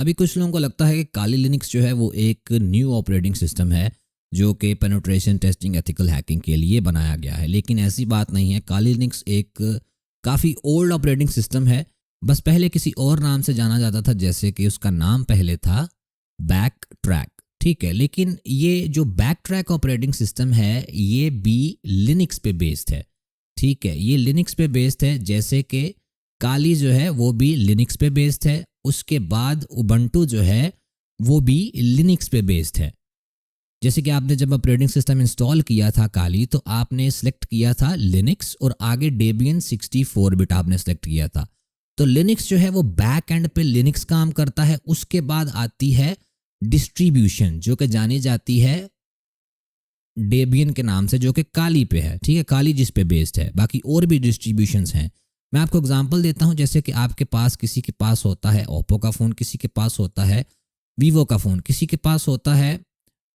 अभी कुछ लोगों को लगता है कि काली लिनक्स जो है वो एक न्यू ऑपरेटिंग सिस्टम है जो कि पेनिट्रेशन टेस्टिंग एथिकल हैकिंग के लिए बनाया गया है, लेकिन ऐसी बात नहीं है। काली लिनक्स एक काफ़ी ओल्ड ऑपरेटिंग सिस्टम है, बस पहले किसी और नाम से जाना जाता था, जैसे कि उसका नाम पहले था बैक ट्रैक। ठीक है, लेकिन ये जो बैक ट्रैक ऑपरेटिंग सिस्टम है ये भी लिनक्स पे बेस्ड है। ठीक है, ये लिनक्स पे बेस्ड है, जैसे कि काली जो है वो भी लिनक्स पे बेस्ड है। उसके बाद उबंटू जो है वो भी लिनक्स पे बेस्ड है। जैसे कि आपने जब ऑपरेटिंग सिस्टम इंस्टॉल किया था काली, तो आपने सेलेक्ट किया था लिनक्स और आगे डेबियन 64 बिट आपने सेलेक्ट किया था। तो लिनक्स जो है वो बैक एंड पे लिनक्स काम करता है। उसके बाद आती है डिस्ट्रीब्यूशन जो कि जानी जाती है डेबियन के नाम से, जो कि काली पे है। ठीक है, काली जिस पे बेस्ड है, बाकी और भी डिस्ट्रीब्यूशंस हैं। मैं आपको एग्जांपल देता हूं, जैसे कि आपके पास किसी के पास होता है ओप्पो का फ़ोन, किसी के पास होता है वीवो का फ़ोन, किसी के पास होता है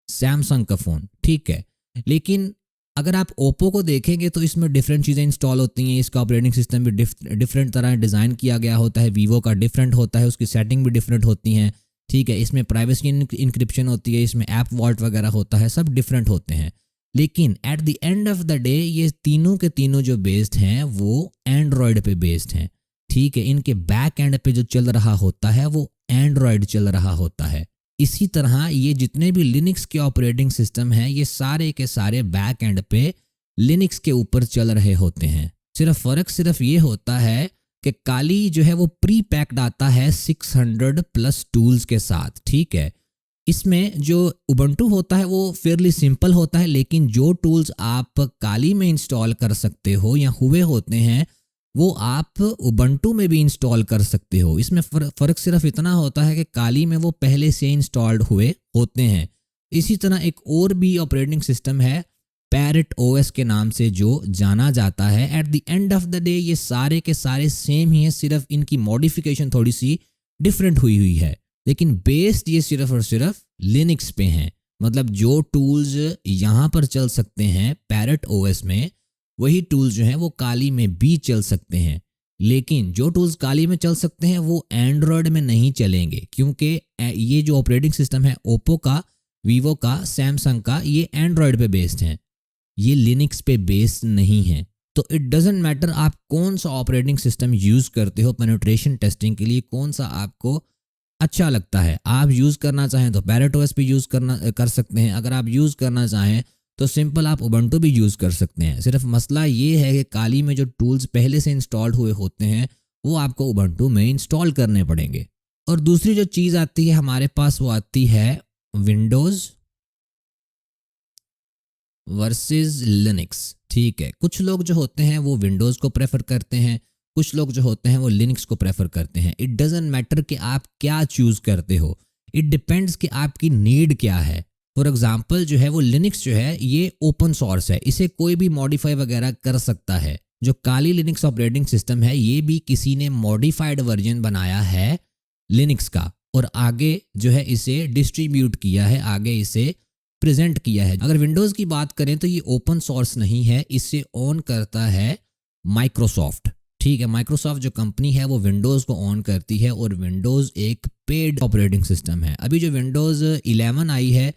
सैमसंग का फ़ोन। ठीक है, लेकिन अगर आप ओप्पो को देखेंगे तो इसमें डिफरेंट चीज़ें इंस्टॉल होती हैं, इसका ऑपरेटिंग सिस्टम भी डिफरेंट तरह डिज़ाइन किया गया होता है। वीवो का डिफरेंट होता है, उसकी सेटिंग भी डिफरेंट होती हैं। ठीक है, इसमें प्राइवेसी इंक्रिप्शन होती है, इसमें ऐप वॉल्ट वगैरह होता है, सब डिफरेंट होते हैं। लेकिन at the end of the day ये तीनों के तीनों जो बेस्ड हैं वो एंड्रॉयड पे बेस्ड हैं। ठीक है, इनके बैक एंड पे जो चल रहा होता है वो एंड्रॉयड चल रहा होता है। इसी तरह ये जितने भी लिनक्स के ऑपरेटिंग सिस्टम हैं ये सारे के सारे बैक एंड पे लिनक्स के ऊपर चल रहे होते हैं। सिर्फ ये होता है कि काली जो है वो प्री पैक्ड आता है 600 प्लस टूल्स के साथ। ठीक है, इसमें जो उबंटू होता है वो फेयरली सिंपल होता है, लेकिन जो टूल्स आप काली में इंस्टॉल कर सकते हो या हुए होते हैं वो आप उबंटू में भी इंस्टॉल कर सकते हो। इसमें फ़र्क सिर्फ इतना होता है कि काली में वो पहले से इंस्टॉल्ड हुए होते हैं। इसी तरह एक और भी ऑपरेटिंग सिस्टम है पैरेट ओएस के नाम से जो जाना जाता है। At the end of the day ये सारे के सारे सेम ही हैं, सिर्फ इनकी मॉडिफिकेशन थोड़ी सी डिफरेंट हुई है, लेकिन बेस्ड ये सिर्फ और सिर्फ लिनक्स पे हैं। मतलब जो टूल्स यहाँ पर चल सकते हैं पैरेट ओएस में, वही टूल्स जो हैं वो काली में भी चल सकते हैं। लेकिन जो टूल्स काली में चल सकते हैं वो एंड्रॉयड में नहीं चलेंगे, क्योंकि ये जो ऑपरेटिंग सिस्टम है ओप्पो का, वीवो का, सैमसंग का, ये एंड्रॉयड पे बेस्ड हैं, ये लिनक्स पे बेस्ड नहीं है। तो इट डजेंट मैटर आप कौन सा ऑपरेटिंग सिस्टम यूज़ करते हो पेनिट्रेशन टेस्टिंग के लिए, कौन सा आपको अच्छा लगता है। आप यूज़ करना चाहें तो पैरेट ओएस भी यूज़ कर सकते हैं। अगर आप यूज़ करना चाहें तो सिंपल आप उबंटू भी यूज़ कर सकते हैं। सिर्फ मसला ये है कि काली में जो टूल्स पहले से इंस्टॉल्ड हुए होते हैं वो आपको उबंटू में इंस्टॉल करने पड़ेंगे। और दूसरी जो चीज़ आती है हमारे पास वो आती है विंडोज़ वर्सेस लिनक्स। ठीक है, कुछ लोग जो होते हैं वो विंडोज़ को प्रेफर करते हैं, कुछ लोग जो होते हैं वो लिनक्स को प्रेफर करते हैं। इट डजेंट मैटर कि आप क्या चूज़ करते हो, इट डिपेंड्स कि आपकी नीड क्या है। फॉर एग्जांपल जो है वो लिनक्स जो है ये ओपन सोर्स है, इसे कोई भी मॉडिफाई वगैरह कर सकता है। जो काली लिनक्स ऑपरेटिंग सिस्टम है ये भी किसी ने मॉडिफाइड वर्जन बनाया है लिनक्स का, और आगे जो है इसे डिस्ट्रीब्यूट किया है, आगे इसे प्रेजेंट किया है। अगर विंडोज़ की बात करें तो ये ओपन सोर्स नहीं है, इसे ऑन करता है माइक्रोसॉफ्ट। ठीक है, माइक्रोसॉफ्ट जो कंपनी है वो विंडोज़ को ऑन करती है, और विंडोज़ एक पेड ऑपरेटिंग सिस्टम है। अभी जो विंडोज़ 11 आई है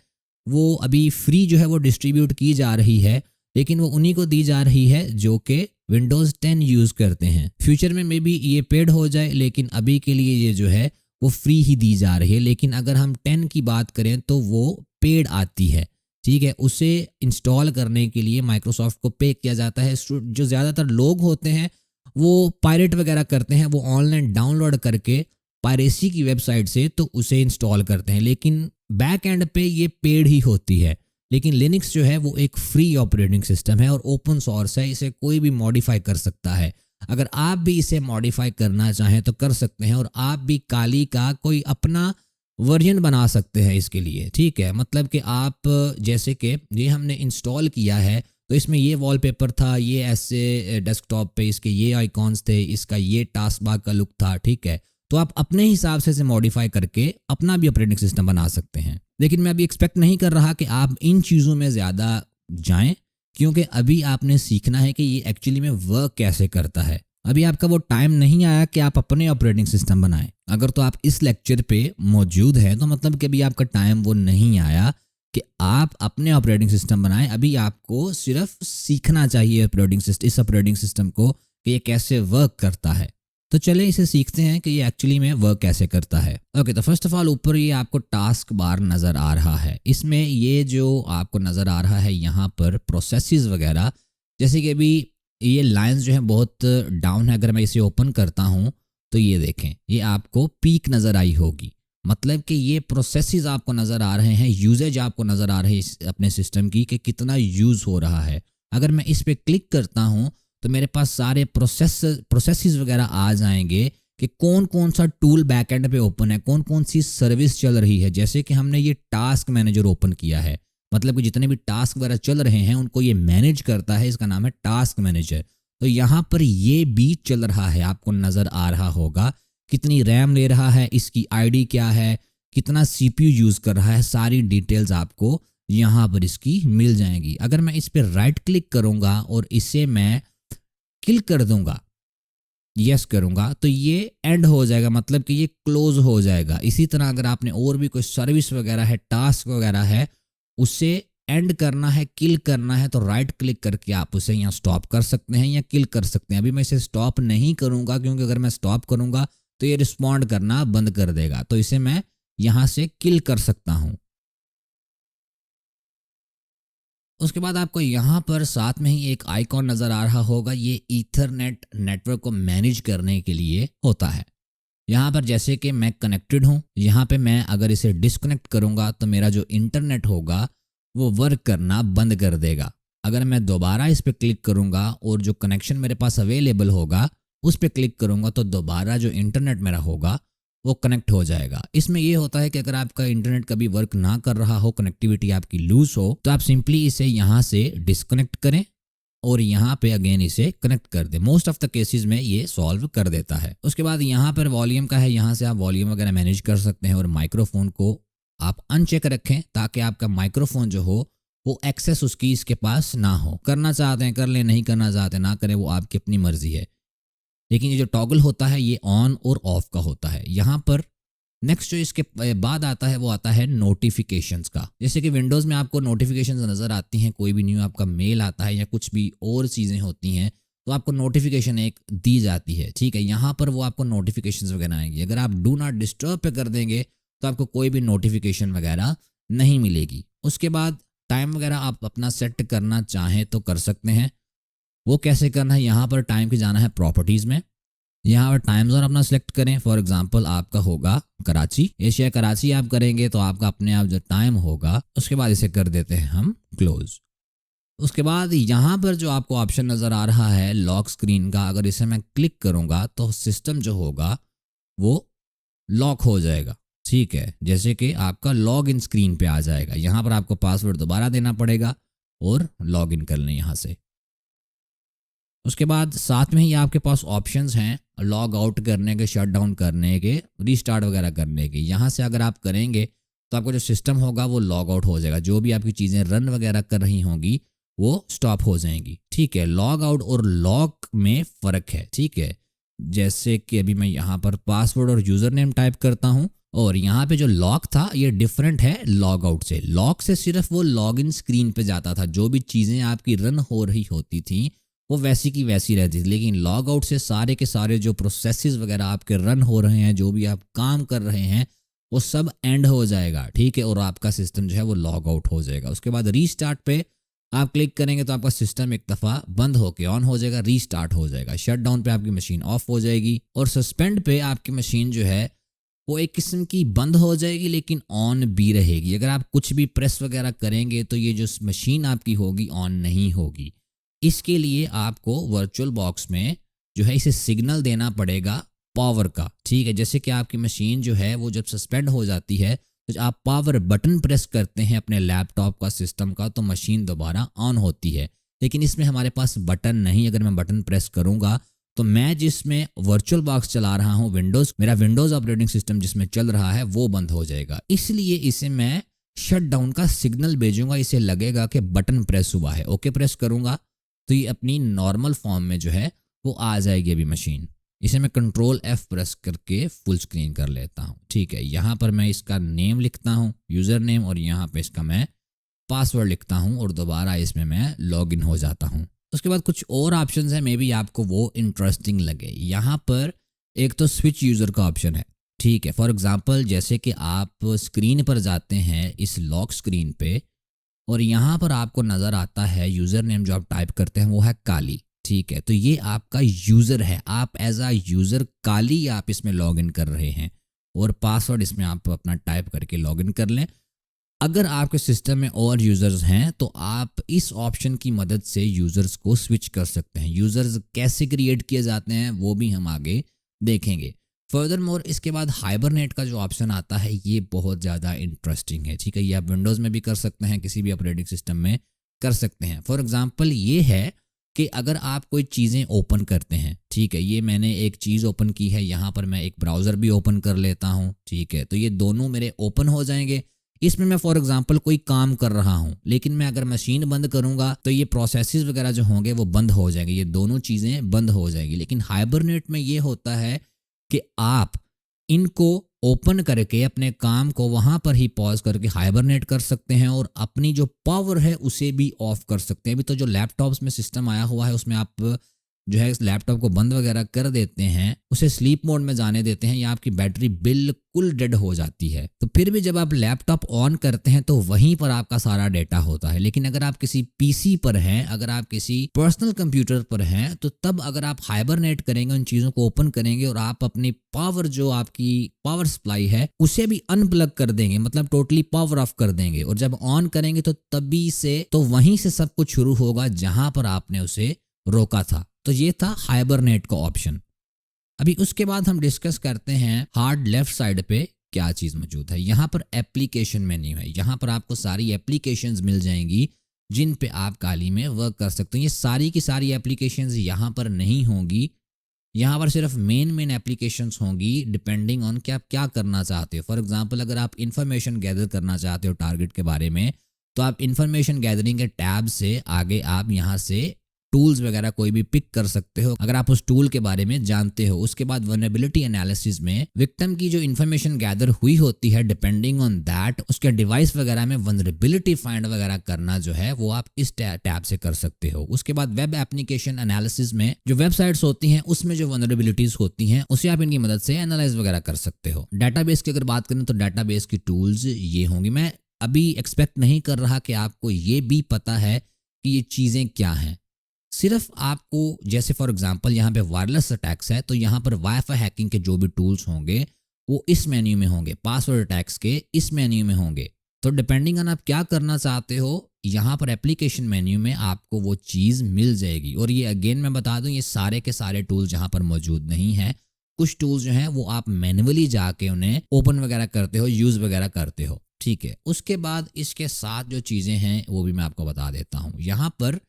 वो अभी फ्री जो है वो डिस्ट्रीब्यूट की जा रही है, लेकिन वो उन्हीं को दी जा रही है जो कि विंडोज़ 10 यूज़ करते हैं। फ्यूचर में मे बी ये पेड हो जाए, लेकिन अभी के लिए ये जो है वो फ्री ही दी जा रही है। लेकिन अगर हम 10 की बात करें तो वो पेड आती है। ठीक है, उसे इंस्टॉल करने के लिए माइक्रोसॉफ्ट को पे किया जाता है। जो ज़्यादातर लोग होते हैं वो पायरेट वगैरह करते हैं, वो ऑनलाइन डाउनलोड करके पायरेसी की वेबसाइट से तो उसे इंस्टॉल करते हैं, लेकिन बैक एंड पे ये पेड ही होती है। लेकिन लिनक्स जो है वो एक फ्री ऑपरेटिंग सिस्टम है और ओपन सोर्स है, इसे कोई भी मॉडिफाई कर सकता है। अगर आप भी इसे मॉडिफाई करना चाहें तो कर सकते हैं, और आप भी काली का कोई अपना वर्जन बना सकते हैं इसके लिए। ठीक है, मतलब कि आप जैसे कि ये हमने इंस्टॉल किया है तो इसमें ये वॉलपेपर था, ये ऐसे डेस्कटॉप पे इसके ये आइकॉन्स थे, इसका ये टास्क बार का लुक था। ठीक है, तो आप अपने हिसाब से इसे मॉडिफाई करके अपना भी ऑपरेटिंग सिस्टम बना सकते हैं। लेकिन मैं अभी एक्सपेक्ट नहीं कर रहा कि आप इन चीज़ों में ज़्यादा जाएं, क्योंकि अभी आपने सीखना है कि ये एक्चुअली में वर्क कैसे करता है। अभी आपका वो टाइम नहीं आया कि आप अपने ऑपरेटिंग सिस्टम बनाएं। अगर तो आप इस लेक्चर पे मौजूद हैं तो मतलब कि अभी आपका टाइम वो नहीं आया कि आप अपने ऑपरेटिंग सिस्टम बनाएं। अभी आपको सिर्फ सीखना चाहिए ऑपरेटिंग सिस्टम, इस ऑपरेटिंग सिस्टम को कि ये कैसे वर्क करता है। तो चले इसे सीखते हैं कि ये एक्चुअली में वर्क कैसे करता है। ओके, तो फर्स्ट ऑफ ऑल ऊपर ये आपको टास्क बार नज़र आ रहा है। इसमें ये जो आपको नज़र आ रहा है यहाँ पर प्रोसेसेस वगैरह, जैसे कि अभी ये लाइंस जो है बहुत डाउन है। अगर मैं इसे ओपन करता हूँ तो ये देखें, ये आपको पीक नज़र आई होगी। मतलब कि ये प्रोसेसेस आपको नज़र आ रहे हैं, यूजेज आपको नज़र आ रहे हैं अपने सिस्टम की कि कितना यूज़ हो रहा है। अगर मैं इस पर क्लिक करता हूँ तो मेरे पास सारे प्रोसेसेस वगैरह आ जाएंगे कि कौन कौन सा टूल बैकएंड पे ओपन है, कौन कौन सी सर्विस चल रही है। जैसे कि हमने ये टास्क मैनेजर ओपन किया है, मतलब कि जितने भी टास्क वगैरह चल रहे हैं उनको ये मैनेज करता है, इसका नाम है टास्क मैनेजर। तो यहाँ पर ये भी चल रहा है, आपको नज़र आ रहा होगा कितनी रैम ले रहा है, इसकी आईडी क्या है, कितना सीपीयू यूज़ कर रहा है, सारी डिटेल्स आपको यहाँ पर इसकी मिल जाएंगी। अगर मैं इस पर राइट क्लिक करूँगा और इसे मैं किल कर दूंगा, यस करूंगा, तो ये एंड हो जाएगा, मतलब कि ये क्लोज हो जाएगा। इसी तरह अगर आपने और भी कोई सर्विस वगैरह है, टास्क वगैरह है, उसे एंड करना है, किल करना है, तो राइट क्लिक करके आप उसे यहाँ स्टॉप कर सकते हैं या किल कर सकते हैं। अभी मैं इसे स्टॉप नहीं करूंगा क्योंकि अगर मैं स्टॉप करूंगा तो ये रिस्पॉन्ड करना बंद कर देगा, तो इसे मैं यहाँ से किल कर सकता हूँ। उसके बाद आपको यहाँ पर साथ में ही एक आइकॉन नज़र आ रहा होगा, ये ईथरनेट नेटवर्क को मैनेज करने के लिए होता है। यहाँ पर जैसे कि मैं कनेक्टेड हूँ, यहाँ पे मैं अगर इसे डिस्कनेक्ट करूँगा तो मेरा जो इंटरनेट होगा वो वर्क करना बंद कर देगा। अगर मैं दोबारा इस पर क्लिक करूँगा और जो कनेक्शन मेरे पास अवेलेबल होगा उस पर क्लिक करूँगा तो दोबारा जो इंटरनेट मेरा होगा वो कनेक्ट हो जाएगा। इसमें ये होता है कि अगर आपका इंटरनेट कभी वर्क ना कर रहा हो, कनेक्टिविटी आपकी लूज हो, तो आप सिंपली इसे यहाँ से डिस्कनेक्ट करें और यहाँ पे अगेन इसे कनेक्ट कर दें। मोस्ट ऑफ द केसेस में ये सॉल्व कर देता है। उसके बाद यहाँ पर वॉल्यूम का है, यहाँ से आप वॉल्यूम वगैरह मैनेज कर सकते हैं और माइक्रोफोन को आप अनचेक रखें ताकि आपका माइक्रोफोन जो हो वो एक्सेस उसकी इसके पास ना हो। करना चाहते हैं कर लें, नहीं करना चाहते ना करें, वो आपकी अपनी मर्जी है। लेकिन ये जो टॉगल होता है ये ऑन और ऑफ का होता है। यहाँ पर नेक्स्ट जो इसके बाद आता है वो आता है नोटिफिकेशंस का। जैसे कि विंडोज़ में आपको नोटिफिकेशंस नज़र आती हैं, कोई भी न्यू आपका मेल आता है या कुछ भी और चीज़ें होती हैं तो आपको नोटिफिकेशन एक दी जाती है, ठीक है। यहाँ पर वो आपको नोटिफिकेशंस वगैरह आएंगी। अगर आप डू नॉट डिस्टर्ब पे कर देंगे तो आपको कोई भी नोटिफिकेशन वगैरह नहीं मिलेगी। उसके बाद टाइम वगैरह आप अपना सेट करना चाहें तो कर सकते हैं। वो कैसे करना है, यहाँ पर टाइम के जाना है प्रॉपर्टीज़ में, यहाँ पर टाइम जोन अपना सेलेक्ट करें। फॉर एग्जांपल आपका होगा कराची, एशिया कराची आप करेंगे तो आपका अपने आप जो टाइम होगा, उसके बाद इसे कर देते हैं हम क्लोज। उसके बाद यहाँ पर जो आपको ऑप्शन नज़र आ रहा है लॉक स्क्रीन का, अगर इसे मैं क्लिक करूँगा तो सिस्टम जो होगा वो लॉक हो जाएगा, ठीक है। जैसे कि आपका लॉग इन स्क्रीन पे आ जाएगा। यहाँ पर आपको पासवर्ड दोबारा देना पड़ेगा और लॉग इन कर लें यहाँ से। उसके बाद साथ में ही आपके पास ऑप्शंस हैं लॉग आउट करने के, शट डाउन करने के, रीस्टार्ट वगैरह करने के। यहाँ से अगर आप करेंगे तो आपका जो सिस्टम होगा वो लॉग आउट हो जाएगा, जो भी आपकी चीज़ें रन वगैरह कर रही होंगी वो स्टॉप हो जाएंगी, ठीक है। लॉग आउट और लॉक में फ़र्क है, ठीक है। जैसे कि अभी मैं यहाँ पर पासवर्ड और यूज़र नेम टाइप करता हूँ और यहाँ पे जो लॉक था ये डिफरेंट है लॉग आउट से। लॉक से सिर्फ वो लॉग इन स्क्रीन पे जाता था, जो भी चीज़ें आपकी रन हो रही होती थी वो वैसी की वैसी रहती थी। लेकिन लॉग आउट से सारे के सारे जो प्रोसेसेस वगैरह आपके रन हो रहे हैं, जो भी आप काम कर रहे हैं वो सब एंड हो जाएगा, ठीक है, और आपका सिस्टम जो है वो लॉग आउट हो जाएगा। उसके बाद रीस्टार्ट पे आप क्लिक करेंगे तो आपका सिस्टम एक दफ़ा बंद होकर ऑन हो जाएगा, रीस्टार्ट हो जाएगा। शट डाउन पे आपकी मशीन ऑफ हो जाएगी और सस्पेंड पे आपकी मशीन जो है वो एक किस्म की बंद हो जाएगी लेकिन ऑन भी रहेगी। अगर आप कुछ भी प्रेस वगैरह करेंगे तो ये जो मशीन आपकी होगी ऑन नहीं होगी। इसके लिए आपको वर्चुअल बॉक्स में जो है इसे सिग्नल देना पड़ेगा पावर का, ठीक है। जैसे कि आपकी मशीन जो है वो जब सस्पेंड हो जाती है तो आप पावर बटन प्रेस करते हैं अपने लैपटॉप का, सिस्टम का, तो मशीन दोबारा ऑन होती है। लेकिन इसमें हमारे पास बटन नहीं। अगर मैं बटन प्रेस करूंगा तो मैं जिसमें वर्चुअल बॉक्स चला रहा हूँ विंडोज़, मेरा विंडोज़ ऑपरेटिंग सिस्टम जिसमें चल रहा है वो बंद हो जाएगा। इसलिए इसे मैं शट डाउन का सिग्नल भेजूंगा। इसे लगेगा कि बटन प्रेस हुआ है, ओके प्रेस करूंगा तो ये अपनी नॉर्मल फॉर्म में जो है वो आ जाएगी अभी मशीन। इसे मैं कंट्रोल F प्रेस करके फुल स्क्रीन कर लेता हूँ। ठीक है, यहाँ पर मैं इसका नेम लिखता हूँ, यूज़र नेम, और यहाँ पे इसका मैं पासवर्ड लिखता हूँ और दोबारा इसमें मैं लॉगिन हो जाता हूँ। उसके बाद कुछ और ऑप्शंस हैं, मे बी आपको वो इंटरेस्टिंग लगे। यहाँ पर एक तो स्विच यूज़र का ऑप्शन है। ठीक है, फॉर एग्जांपल जैसे कि आप स्क्रीन पर जाते हैं इस लॉक स्क्रीन पे, और यहाँ पर आपको नज़र आता है यूज़र नेम जो आप टाइप करते हैं वो है काली। ठीक है, तो ये आपका यूज़र है, आप एज आ यूज़र काली आप इसमें लॉगिन कर रहे हैं, और पासवर्ड इसमें आप अपना टाइप करके लॉगिन कर लें। अगर आपके सिस्टम में और यूज़र्स हैं तो आप इस ऑप्शन की मदद से यूज़र्स को स्विच कर सकते हैं। यूज़र्स कैसे क्रिएट किए जाते हैं वो भी हम आगे देखेंगे। फर्दर मोर इसके बाद हाइबरनेट का जो ऑप्शन आता है ये बहुत ज़्यादा इंटरेस्टिंग है। ठीक है, ये आप विंडोज़ में भी कर सकते हैं, किसी भी ऑपरेटिंग सिस्टम में कर सकते हैं। फॉर एग्जांपल ये है कि अगर आप कोई चीज़ें ओपन करते हैं, ठीक है, ये मैंने एक चीज़ ओपन की है, यहाँ पर मैं एक ब्राउज़र भी ओपन कर लेता हूँ। ठीक है, तो ये दोनों मेरे ओपन हो जाएंगे। इसमें मैं फॉर एग्जांपल कोई काम कर रहा हूँ, लेकिन मैं अगर मशीन बंद करूँगा तो ये प्रोसेसेस वगैरह जो होंगे वो बंद हो जाएंगे, ये दोनों चीज़ें बंद हो जाएंगी। लेकिन हाइबरनेट में ये होता है कि आप इनको ओपन करके अपने काम को वहाँ पर ही पॉज करके हाइबरनेट कर सकते हैं और अपनी जो पावर है उसे भी ऑफ कर सकते हैं। अभी तो जो लैपटॉप्स में सिस्टम आया हुआ है उसमें आप जो है इस लैपटॉप को बंद वगैरह कर देते हैं, उसे स्लीप मोड में जाने देते हैं, या आपकी बैटरी बिल्कुल डेड हो जाती है। तो फिर भी जब आप लैपटॉप ऑन करते हैं तो वहीं पर आपका सारा डेटा होता है। लेकिन अगर आप किसी पीसी पर हैं, अगर आप किसी पर्सनल कंप्यूटर पर हैं, तो तब अगर आप हाइबरनेट करेंगे, उन चीज़ों को ओपन करेंगे और आप अपनी पावर जो आपकी पावर सप्लाई है उसे भी अनप्लग कर देंगे, मतलब टोटली पावर ऑफ कर देंगे, और जब ऑन करेंगे तो तभी से तो वहीं से सब कुछ शुरू होगा जहां पर आपने उसे रोका था। तो ये था हाइबरनेट का ऑप्शन। अभी उसके बाद हम डिस्कस करते हैं हार्ड लेफ्ट साइड पे क्या चीज़ मौजूद है। यहाँ पर एप्लीकेशन मेन्यू है, यहाँ पर आपको सारी एप्लीकेशंस मिल जाएंगी जिन पे आप काली में वर्क कर सकते हैं। ये सारी की सारी एप्लीकेशंस यहाँ पर नहीं होंगी, यहाँ पर सिर्फ मेन एप्लीकेशंस होंगी डिपेंडिंग ऑन कि आप क्या करना चाहते हो। फॉर एग्जांपल अगर आप इन्फॉर्मेशन गैदर करना चाहते हो टारगेट के बारे में, तो आप इन्फॉर्मेशन गैदरिंग के टैब से आगे आप यहाँ से टूल्स वगैरह कोई भी पिक कर सकते हो अगर आप उस टूल के बारे में जानते हो। उसके बाद वल्नरेबिलिटी एनालिसिस में विक्टिम की जो इन्फॉर्मेशन गैदर हुई होती है, डिपेंडिंग ऑन दैट उसके डिवाइस वगैरह में वल्नरेबिलिटी फाइंड वगैरह करना जो है वो आप इस टैब से कर सकते हो। उसके बाद वेब एप्लीकेशन एनालिसिस में जो वेबसाइट्स होती हैं उसमें जो वल्नरेबिलिटीज होती हैं उसे आप इनकी मदद से एनालाइज वगैरह कर सकते हो। डाटाबेस की अगर बात करें तो डाटाबेस की टूल्स ये होंगी। मैं अभी एक्सपेक्ट नहीं कर रहा कि आपको ये भी पता है कि ये चीज़ें क्या हैं, सिर्फ आपको जैसे फॉर एग्जांपल यहाँ पे वायरलेस अटैक्स है तो यहाँ पर वाईफाई हैकिंग के जो भी टूल्स होंगे वो इस मेन्यू में होंगे, पासवर्ड अटैक्स के इस मेन्यू में होंगे। तो डिपेंडिंग ऑन आप क्या करना चाहते हो यहाँ पर एप्लीकेशन मेन्यू में आपको वो चीज़ मिल जाएगी। और ये अगेन मैं बता दूँ ये सारे के सारे टूल्स यहाँ पर मौजूद नहीं है, कुछ टूल्स जो हैं वो आप मैन्युअली जाके उन्हें ओपन वगैरह करते हो, यूज़ वगैरह करते हो। ठीक है, उसके बाद इसके साथ जो चीज़ें हैं वो भी मैं आपको बता देता हूँ। यहाँ पर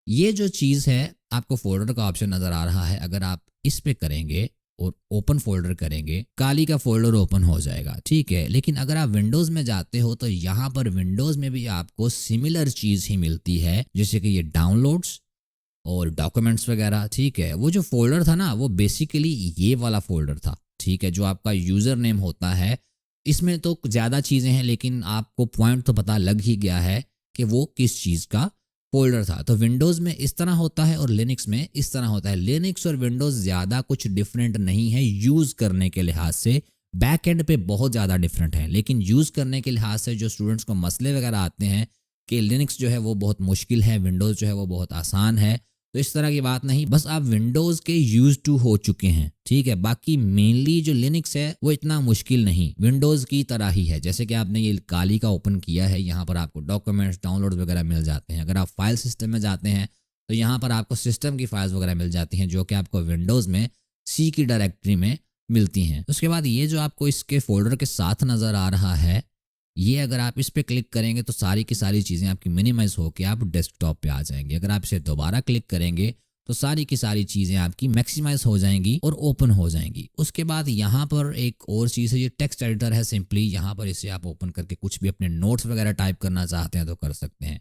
ये जो चीज़ है आपको फोल्डर का ऑप्शन नज़र आ रहा है, अगर आप इस पे करेंगे और ओपन फोल्डर करेंगे काली का फोल्डर ओपन हो जाएगा। ठीक है, लेकिन अगर आप विंडोज़ में जाते हो तो यहाँ पर विंडोज़ में भी आपको सिमिलर चीज़ ही मिलती है, जैसे कि ये डाउनलोड्स और डॉक्यूमेंट्स वगैरह। ठीक है, वो जो फोल्डर था ना वो बेसिकली ये वाला फोल्डर था। ठीक है, जो आपका यूज़र नेम होता है, इसमें तो ज़्यादा चीज़ें हैं लेकिन आपको पॉइंट तो पता लग ही गया है कि वो किस चीज़ का फोल्डर था। तो विंडोज़ में इस तरह होता है और लिनक्स में इस तरह होता है। लिनक्स और विंडोज़ ज़्यादा कुछ डिफरेंट नहीं है यूज़ करने के लिहाज से, बैक एंड पे बहुत ज़्यादा डिफरेंट है, लेकिन यूज़ करने के लिहाज से जो स्टूडेंट्स को मसले वगैरह आते हैं कि लिनक्स जो है वो बहुत मुश्किल है, विंडोज़ जो है वो बहुत आसान है, तो इस तरह की बात नहीं, बस आप विंडोज़ के यूज टू हो चुके हैं। ठीक है, बाकी मेनली जो लिनक्स है वो इतना मुश्किल नहीं, विंडोज़ की तरह ही है। जैसे कि आपने ये काली का ओपन किया है, यहाँ पर आपको डॉक्यूमेंट्स डाउनलोड वगैरह मिल जाते हैं। अगर आप फाइल सिस्टम में जाते हैं तो यहाँ पर आपको सिस्टम की फाइल्स वगैरह मिल जाती हैं जो कि आपको विंडोज़ में सी की डायरेक्टरी में मिलती हैं। उसके बाद ये जो आपको इसके फोल्डर के साथ नज़र आ रहा है, ये अगर आप इस पे क्लिक करेंगे तो सारी की सारी चीज़ें आपकी मिनिमाइज होकर आप डेस्कटॉप पे आ जाएंगी। अगर आप इसे दोबारा क्लिक करेंगे तो सारी की सारी चीज़ें आपकी मैक्सिमाइज हो जाएंगी और ओपन हो जाएंगी। उसके बाद यहाँ पर एक और चीज़ है, ये टेक्स्ट एडिटर है। सिंपली यहाँ पर इसे आप ओपन करके कुछ भी अपने नोट्स वगैरह टाइप करना चाहते हैं तो कर सकते हैं।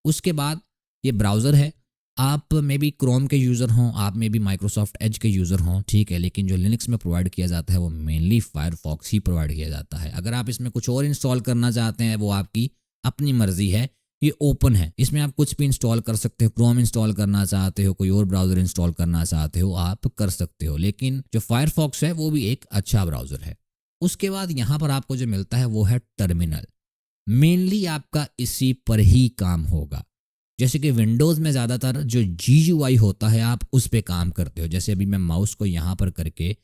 उसके बाद ये ब्राउज़र है, आप मे बी क्रोम के यूज़र हों, आप मे बी माइक्रोसॉफ्ट एज के यूज़र हों, ठीक है, लेकिन जो लिनक्स में प्रोवाइड किया जाता है वो मेनली फायरफॉक्स ही प्रोवाइड किया जाता है। अगर आप इसमें कुछ और इंस्टॉल करना चाहते हैं वो आपकी अपनी मर्जी है, ये ओपन है, इसमें आप कुछ भी इंस्टॉल कर सकते हो। क्रोम इंस्टॉल करना चाहते हो, कोई और ब्राउज़र इंस्टॉल करना चाहते हो, आप कर सकते हो, लेकिन जो फायरफॉक्स है वो भी एक अच्छा ब्राउज़र है। उसके बाद यहाँ पर आपको जो मिलता है वो है टर्मिनल। मेनली आपका इसी पर ही काम होगा। जैसे कि विंडोज़ में ज़्यादातर जो GUI होता है आप उस पे काम करते हो। जैसे अभी मैं माउस को यहाँ पर करके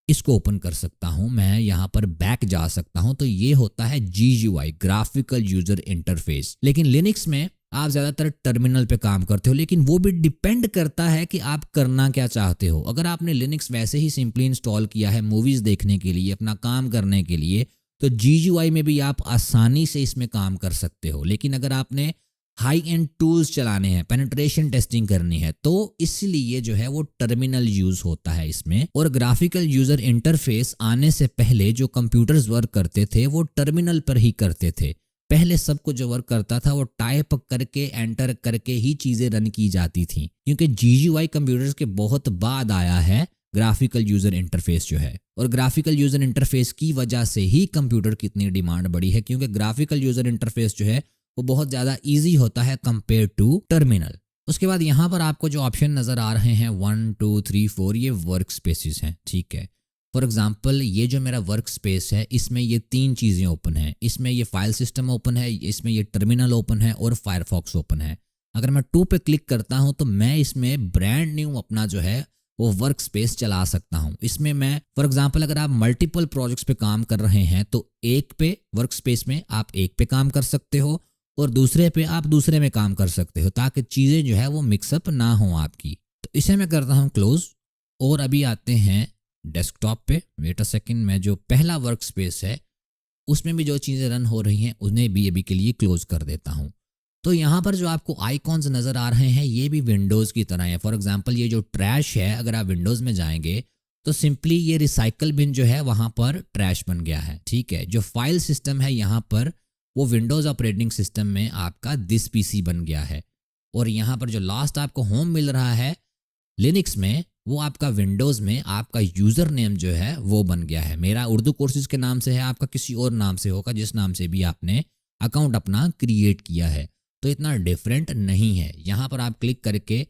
इसको ओपन कर सकता हूँ, मैं यहाँ पर बैक जा सकता हूँ, तो ये होता है GUI, ग्राफिकल यूजर इंटरफेस। लेकिन लिनक्स में आप ज़्यादातर टर्मिनल पे काम करते हो, लेकिन वो भी डिपेंड करता है कि आप करना क्या चाहते हो। अगर आपने लिनक्स वैसे ही सिंपली इंस्टॉल किया है मूवीज़ देखने के लिए, अपना काम करने के लिए, तो GUI में भी आप आसानी से इसमें काम कर सकते हो। लेकिन अगर आपने हाई एंड टूल्स चलाने हैं, पेनिट्रेशन टेस्टिंग करनी है, तो इसलिए जो है वो टर्मिनल यूज होता है इसमें। और ग्राफिकल यूजर इंटरफेस आने से पहले जो कंप्यूटर्स वर्क करते थे वो टर्मिनल पर ही करते थे। पहले सब कुछ जो वर्क करता था वो टाइप करके एंटर करके ही चीजें रन की जाती थी, क्योंकि GUI कंप्यूटर्स के बहुत बाद आया है ग्राफिकल यूजर इंटरफेस जो है। और ग्राफिकल यूजर इंटरफेस की वजह से ही कंप्यूटर की इतनी डिमांड बढ़ी है, क्योंकि ग्राफिकल यूजर इंटरफेस जो है वो बहुत ज़्यादा इजी होता है कंपेयर टू टर्मिनल। उसके बाद यहाँ पर आपको जो ऑप्शन नज़र आ रहे हैं 1 2 3 4, ये वर्क स्पेसिस हैं, ठीक है। फॉर एग्जांपल ये जो मेरा वर्क स्पेस है इसमें ये 3 चीज़ें ओपन हैं। इसमें ये फाइल सिस्टम ओपन है, इसमें ये टर्मिनल ओपन है और फायरफॉक्स ओपन है। अगर मैं 2 पे क्लिक करता हूँ तो मैं इसमें ब्रांड न्यू अपना जो है वो वर्क स्पेस चला सकता हूँ। इसमें मैं फॉर एग्जांपल अगर आप मल्टीपल प्रोजेक्ट्स पे काम कर रहे हैं तो एक पे वर्क स्पेस में आप एक पे काम कर सकते हो और दूसरे पे आप दूसरे में काम कर सकते हो, ताकि चीज़ें जो है वो मिक्सअप ना हो आपकी। तो इसे मैं करता हूँ क्लोज। और अभी आते हैं डेस्कटॉप पे। वेट अ सेकंड, मैं जो पहला वर्क स्पेस है उसमें भी जो चीज़ें रन हो रही हैं उन्हें भी अभी के लिए क्लोज कर देता हूँ। तो यहाँ पर जो आपको आइकॉन्स नज़र आ रहे हैं ये भी विंडोज़ की तरह है। फॉर एग्जांपल ये जो ट्रैश है, अगर आप विंडोज़ में जाएंगे तो सिंपली ये रिसाइकल बिन जो है वहाँ पर ट्रैश बन गया है, ठीक है। जो फाइल सिस्टम है यहाँ पर वो विंडोज़ ऑपरेटिंग सिस्टम में आपका दिस PC बन गया है। और यहाँ पर जो लास्ट आपको होम मिल रहा है लिनक्स में वो आपका विंडोज़ में आपका यूज़र नेम जो है वो बन गया है। मेरा उर्दू कोर्सेज के नाम से है, आपका किसी और नाम से होगा जिस नाम से भी आपने अकाउंट अपना क्रिएट किया है, तो इतना डिफरेंट नहीं है। यहाँ पर आप क्लिक करके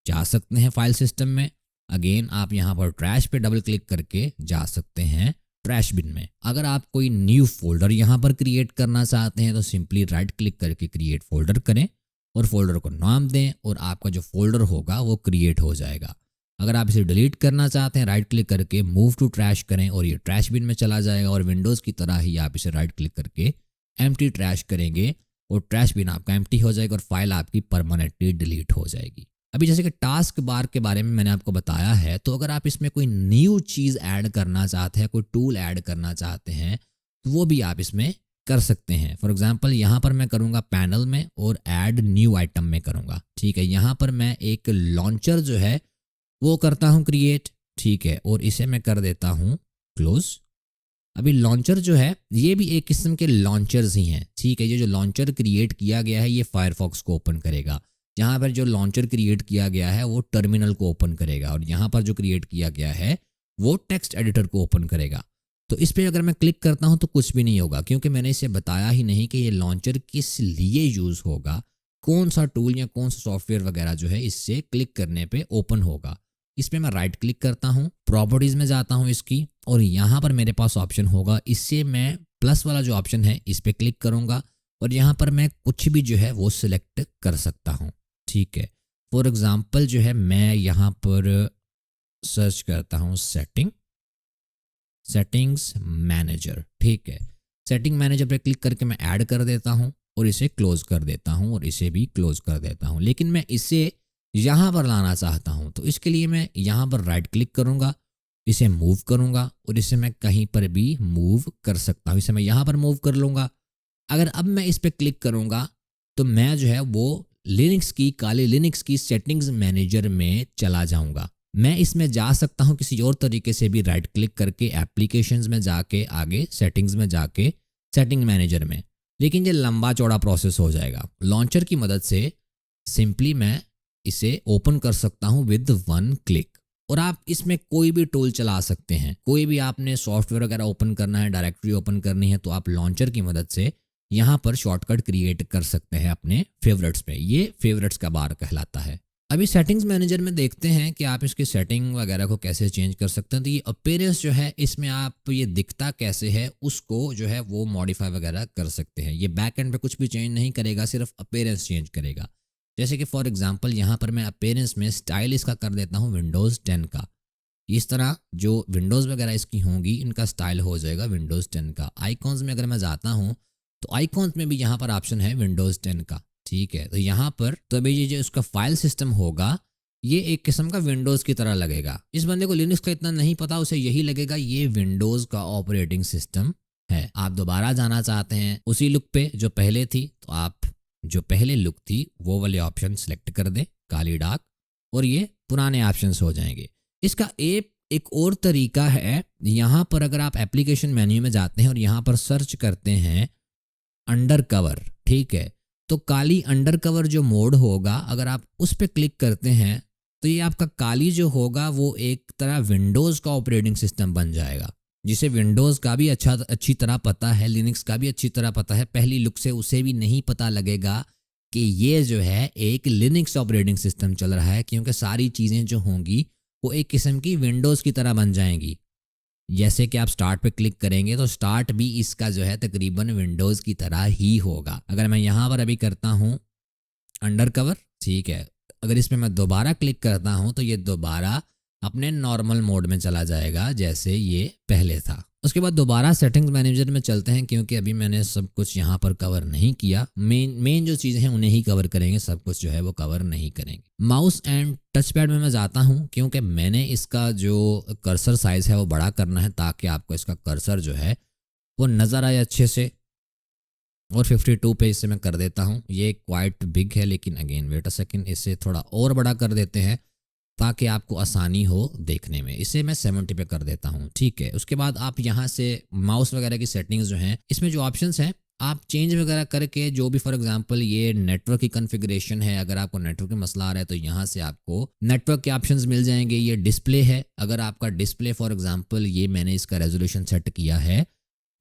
जा सकते हैं फाइल सिस्टम में। अगेन आप यहाँ पर ट्रैश पे डबल क्लिक करके जा सकते हैं ट्रैश बिन में। अगर आप कोई न्यू फोल्डर यहाँ पर क्रिएट करना चाहते हैं तो सिंपली राइट क्लिक करके क्रिएट फोल्डर करें और फोल्डर को नाम दें और आपका जो फोल्डर होगा वो क्रिएट हो जाएगा। अगर आप इसे डिलीट करना चाहते हैं राइट क्लिक करके मूव टू ट्रैश करें और ये ट्रैश बिन में चला जाएगा। और विंडोज़ की तरह ही आप इसे राइट क्लिक करके एम्प्टी ट्रैश करेंगे और ट्रैश बिन आपका एम्प्टी हो जाएगा और फाइल आपकी परमानेंटली डिलीट हो जाएगी। अभी जैसे कि टास्क बार के बारे में मैंने आपको बताया है, तो अगर आप इसमें कोई न्यू चीज़ ऐड करना चाहते हैं, कोई टूल ऐड करना चाहते हैं, तो वो भी आप इसमें कर सकते हैं। फॉर एग्जांपल यहाँ पर मैं करूँगा पैनल में और ऐड न्यू आइटम में करूँगा, ठीक है। यहाँ पर मैं एक लॉन्चर जो है वो करता हूँ क्रिएट, ठीक है, और इसे मैं कर देता हूँ क्लोज। अभी लॉन्चर जो है ये भी एक किस्म के लॉन्चर्स ही हैं, ठीक है। ये जो लॉन्चर क्रिएट किया गया है ये फायरफॉक्स को ओपन करेगा। यहाँ पर जो लॉन्चर क्रिएट किया गया है वो टर्मिनल को ओपन करेगा और यहाँ पर जो क्रिएट किया गया है वो टेक्स्ट एडिटर को ओपन करेगा। तो इस पर अगर मैं क्लिक करता हूँ तो कुछ भी नहीं होगा, क्योंकि मैंने इसे बताया ही नहीं कि ये लॉन्चर किस लिए यूज़ होगा, कौन सा टूल या कौन सा सॉफ्टवेयर वगैरह जो है इससे क्लिक करने पे ओपन होगा। इस पर मैं राइट क्लिक करता हूँ, प्रॉपर्टीज़ में जाता हूँ इसकी, और यहाँ पर मेरे पास ऑप्शन होगा, इससे मैं प्लस वाला जो ऑप्शन है इस पर क्लिक करूँगा और यहाँ पर मैं कुछ भी जो है वो सिलेक्ट कर सकता हूँ, ठीक है। फॉर एग्जाम्पल जो है मैं यहाँ पर सर्च करता हूँ सेटिंग्स मैनेजर, ठीक है। सेटिंग मैनेजर पे क्लिक करके मैं ऐड कर देता हूँ और इसे क्लोज कर देता हूँ और इसे भी क्लोज कर देता हूँ। लेकिन मैं इसे यहाँ पर लाना चाहता हूँ, तो इसके लिए मैं यहाँ पर राइट क्लिक करूँगा, इसे मूव करूँगा और इसे मैं कहीं पर भी मूव कर सकता हूँ। इसे मैं यहाँ पर मूव कर लूँगा। अगर अब मैं इस पर क्लिक करूँगा तो मैं जो है वो लिनक्स की सेटिंग्स मैनेजर में चला जाऊँगा। मैं इसमें जा सकता हूं किसी और तरीके से भी, राइट क्लिक करके एप्लीकेशंस में जाके आगे सेटिंग्स में जाके सेटिंग मैनेजर में, लेकिन ये लंबा चौड़ा प्रोसेस हो जाएगा। लॉन्चर की मदद से सिंपली मैं इसे ओपन कर सकता हूँ विद वन क्लिक। और आप इसमें कोई भी टूल चला सकते हैं, कोई भी आपने सॉफ्टवेयर वगैरह ओपन करना है, डायरेक्टरी ओपन करनी है, तो आप लॉन्चर की मदद से यहाँ पर शॉर्टकट क्रिएट कर सकते हैं अपने फेवरेट्स पे। ये फेवरेट्स का बार कहलाता है। अभी सेटिंग्स मैनेजर में देखते हैं कि आप इसकी सेटिंग वगैरह को कैसे चेंज कर सकते हैं। तो ये अपीयरेंस जो है, इसमें आप ये दिखता कैसे है उसको जो है वो मॉडिफाई वगैरह कर सकते हैं। ये बैक एंड पे कुछ भी चेंज नहीं करेगा, सिर्फ अपीयरेंस चेंज करेगा। जैसे कि फॉर एग्जांपल यहाँ पर मैं अपीयरेंस में स्टाइल इसका कर देता हूँ विंडोज़ 10 का। इस तरह जो विंडोज़ वगैरह इसकी होंगी इनका स्टाइल हो जाएगा विंडोज़ 10 का। आइकॉन्स में अगर मैं जाता हूँ तो आइकॉन्स में भी यहाँ पर ऑप्शन है विंडोज़ 10 का, ठीक है। तो यहाँ पर तो अभी ये जो उसका फाइल सिस्टम होगा ये एक किस्म का विंडोज़ की तरह लगेगा। इस बंदे को लिनक्स का इतना नहीं पता, उसे यही लगेगा ये विंडोज़ का ऑपरेटिंग सिस्टम है। आप दोबारा जाना चाहते हैं उसी लुक पे जो पहले थी, तो आप जो पहले लुक थी वो वाले ऑप्शन सेलेक्ट कर दें, काली डार्क, और ये पुराने ऑप्शंस हो जाएंगे। इसका एक और तरीका है, यहाँ पर अगर आप एप्लीकेशन मेन्यू में जाते हैं और यहाँ पर सर्च करते हैं अंडर कवर, ठीक है, तो काली अंडर कवर जो मोड होगा अगर आप उस पर क्लिक करते हैं तो ये आपका काली जो होगा वो एक तरह विंडोज़ का ऑपरेटिंग सिस्टम बन जाएगा, जिसे विंडोज़ का भी अच्छी तरह पता है, लिनक्स का भी अच्छी तरह पता है। पहली लुक से उसे भी नहीं पता लगेगा कि ये जो है एक लिनक्स ऑपरेटिंग सिस्टम चल रहा है, क्योंकि सारी चीज़ें जो होंगी वो एक किस्म की विंडोज़ की तरह बन जाएंगी। जैसे कि आप स्टार्ट पे क्लिक करेंगे तो स्टार्ट भी इसका जो है तकरीबन विंडोज़ की तरह ही होगा। अगर मैं यहाँ पर अभी करता हूँ अंडर कवर, ठीक है, अगर इसमें मैं दोबारा क्लिक करता हूँ तो ये दोबारा अपने नॉर्मल मोड में चला जाएगा जैसे ये पहले था। उसके बाद दोबारा सेटिंग्स मैनेजर में चलते हैं, क्योंकि अभी मैंने सब कुछ यहाँ पर कवर नहीं किया। मेन जो चीज़ें हैं उन्हें ही कवर करेंगे, सब कुछ जो है वो कवर नहीं करेंगे। माउस एंड टच पैड में मैं जाता हूँ, क्योंकि मैंने इसका जो कर्सर साइज़ है वो बड़ा करना है ताकि आपको इसका कर्सर जो है वो नज़र आए अच्छे से। और 52 पे इसे मैं कर देता हूँ। ये क्वाइट बिग है, लेकिन अगेन वेट अ सेकेंड, इसे थोड़ा और बड़ा कर देते हैं ताकि आपको आसानी हो देखने में। इसे मैं 70 पे कर देता हूँ, ठीक है। उसके बाद आप यहाँ से माउस वगैरह की सेटिंग्स जो हैं, इसमें जो ऑप्शंस हैं आप चेंज वगैरह करके, जो भी फॉर एग्जांपल ये नेटवर्क की कॉन्फ़िगरेशन है, अगर आपको नेटवर्क में मसला आ रहा है तो यहाँ से आपको नेटवर्क के ऑप्शंस मिल जाएंगे। ये डिस्प्ले है, अगर आपका डिस्प्ले फॉर एग्जांपल ये मैंने इसका रेजोल्यूशन सेट किया है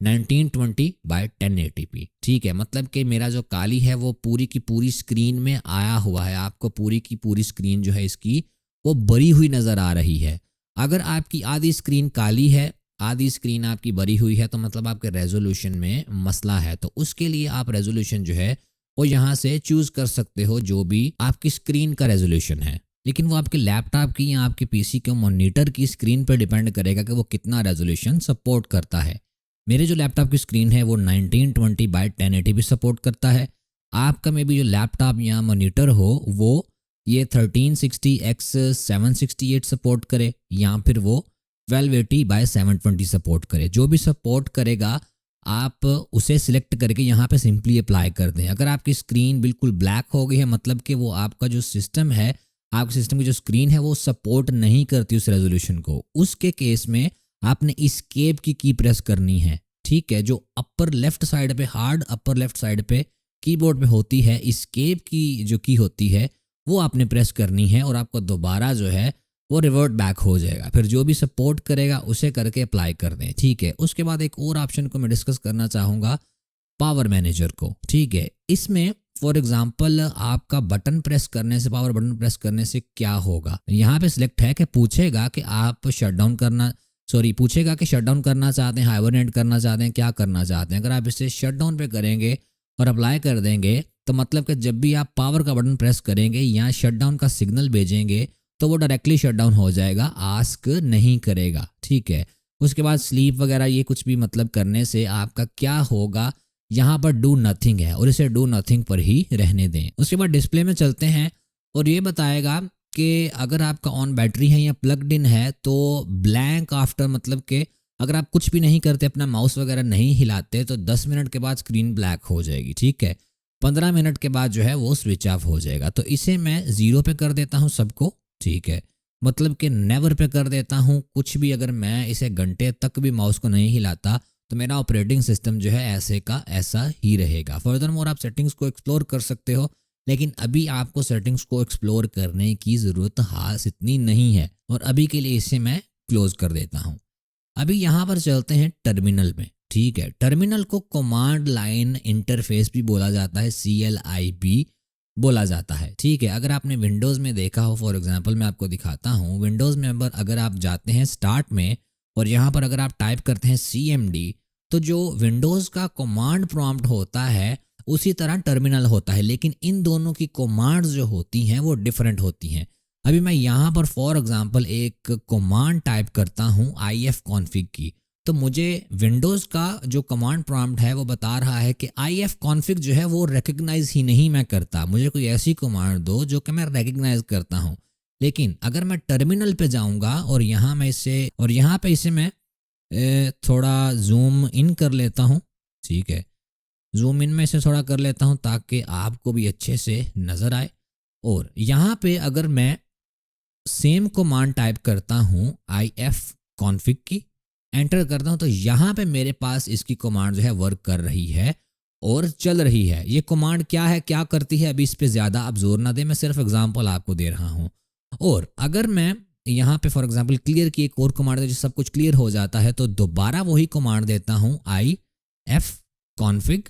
1920x1080p, ठीक है, मतलब कि मेरा जो काली है वो पूरी की पूरी स्क्रीन में आया हुआ है। आपको पूरी की पूरी स्क्रीन जो है इसकी वो बरी हुई नज़र आ रही है। अगर आपकी आधी स्क्रीन काली है, आधी स्क्रीन आपकी बरी हुई है, तो मतलब आपके रेजोल्यूशन में मसला है। तो उसके लिए आप रेजोल्यूशन जो है वो यहाँ से चूज़ कर सकते हो, जो भी आपकी स्क्रीन का रेजोल्यूशन है। लेकिन वो आपके लैपटॉप की या आपके पीसी के मॉनिटर की स्क्रीन पर डिपेंड करेगा कि वो कितना रेजोल्यूशन सपोर्ट करता है। मेरे जो लैपटॉप की स्क्रीन है वो 1920x1080p सपोर्ट करता है। आपका में भी जो लैपटॉप या मॉनिटर हो वो ये 1360x768 सपोर्ट करे, या फिर वो 1280x720 सपोर्ट करे। जो भी सपोर्ट करेगा आप उसे सिलेक्ट करके यहाँ पे सिंपली अप्लाई कर दें। अगर आपकी स्क्रीन बिल्कुल ब्लैक हो गई है, मतलब कि वो आपका जो सिस्टम है, आपके सिस्टम की जो स्क्रीन है वो सपोर्ट नहीं करती उस रेजोल्यूशन को, उसके केस में आपने एस्केप की प्रेस करनी है, ठीक है। जो अपर लेफ्ट साइड पे, हार्ड अपर लेफ्ट साइड पे कीबोर्ड पे होती है, एस्केप की जो की होती है वो आपने प्रेस करनी है, और आपको दोबारा जो है वो रिवर्ट बैक हो जाएगा। फिर जो भी सपोर्ट करेगा उसे करके अप्लाई कर दें, ठीक है। उसके बाद एक और ऑप्शन को मैं डिस्कस करना चाहूँगा, पावर मैनेजर को, ठीक है। इसमें फॉर एग्जांपल आपका बटन प्रेस करने से, पावर बटन प्रेस करने से क्या होगा, यहाँ पे सिलेक्ट है कि पूछेगा कि आप पूछेगा कि शटडाउन करना चाहते हैं, हाइबरनेट करना चाहते हैं, क्या करना चाहते हैं। अगर आप इसे शटडाउन पे करेंगे और अप्लाई कर देंगे तो मतलब कि जब भी आप पावर का बटन प्रेस करेंगे या शटडाउन का सिग्नल भेजेंगे तो वो डायरेक्टली शटडाउन हो जाएगा, आस्क नहीं करेगा, ठीक है। उसके बाद स्लीप वगैरह ये कुछ भी मतलब करने से आपका क्या होगा, यहाँ पर डू नथिंग है और इसे डू नथिंग पर ही रहने दें। उसके बाद डिस्प्ले में चलते हैं और ये बताएगा कि अगर आपका ऑन बैटरी है या प्लग्ड इन है तो ब्लैंक आफ्टर, मतलब कि अगर आप कुछ भी नहीं करते, अपना माउस वगैरह नहीं हिलाते, तो 10 मिनट के बाद स्क्रीन ब्लैक हो जाएगी, ठीक है। 15 मिनट के बाद जो है वो स्विच ऑफ हो जाएगा। तो इसे मैं 0 पे कर देता हूँ सबको, ठीक है, मतलब कि नेवर पे कर देता हूँ। कुछ भी अगर मैं इसे घंटे तक भी माउस को नहीं हिलाता तो मेरा ऑपरेटिंग सिस्टम जो है ऐसे का ऐसा ही रहेगा। फर्दर मोर आप सेटिंग्स को एक्सप्लोर कर सकते हो, लेकिन अभी आपको सेटिंग्स को एक्सप्लोर करने की ज़रूरत खास इतनी नहीं है और अभी के लिए इसे मैं क्लोज कर देता हूँ। अभी यहाँ पर चलते हैं टर्मिनल में। ठीक है, टर्मिनल को कमांड लाइन इंटरफेस भी बोला जाता है, CLIB बोला जाता है। ठीक है, अगर आपने विंडोज़ में देखा हो, फॉर एग्जांपल मैं आपको दिखाता हूँ। विंडोज़ में अगर आप जाते हैं स्टार्ट में और यहाँ पर अगर आप टाइप करते हैं CMD, तो जो विंडोज़ का कमांड प्रॉम्प्ट होता है उसी तरह टर्मिनल होता है, लेकिन इन दोनों की कमांड्स जो होती हैं वो डिफरेंट होती हैं। अभी मैं यहाँ पर फॉर एग्जांपल एक कमांड टाइप करता हूँ ifconfig की, तो मुझे विंडोज़ का जो कमांड प्रॉम्प्ट है वो बता रहा है कि ifconfig जो है वो रिकग्नाइज ही नहीं मैं करता, मुझे कोई ऐसी कमांड दो जो कि मैं रिकग्नाइज करता हूँ। लेकिन अगर मैं टर्मिनल पे जाऊँगा और यहाँ पे इसे मैं थोड़ा जूम इन कर लेता हूँ। ठीक है, जूम इन में से थोड़ा कर लेता हूँ ताकि आपको भी अच्छे से नज़र आए। और यहाँ पे अगर मैं सेम कमांड टाइप करता हूँ ifconfig की, एंटर करता हूँ, तो यहाँ पे मेरे पास इसकी कमांड जो है वर्क कर रही है और चल रही है। ये कमांड क्या है, क्या करती है, अभी इस पे ज़्यादा आप जोर ना दें, मैं सिर्फ एग्जांपल आपको दे रहा हूँ। और अगर मैं यहाँ पे फॉर एग्जांपल क्लियर की एक और कमांड है जो सब कुछ क्लियर हो जाता है, तो दोबारा वही कमांड देता हूँ ifconfig,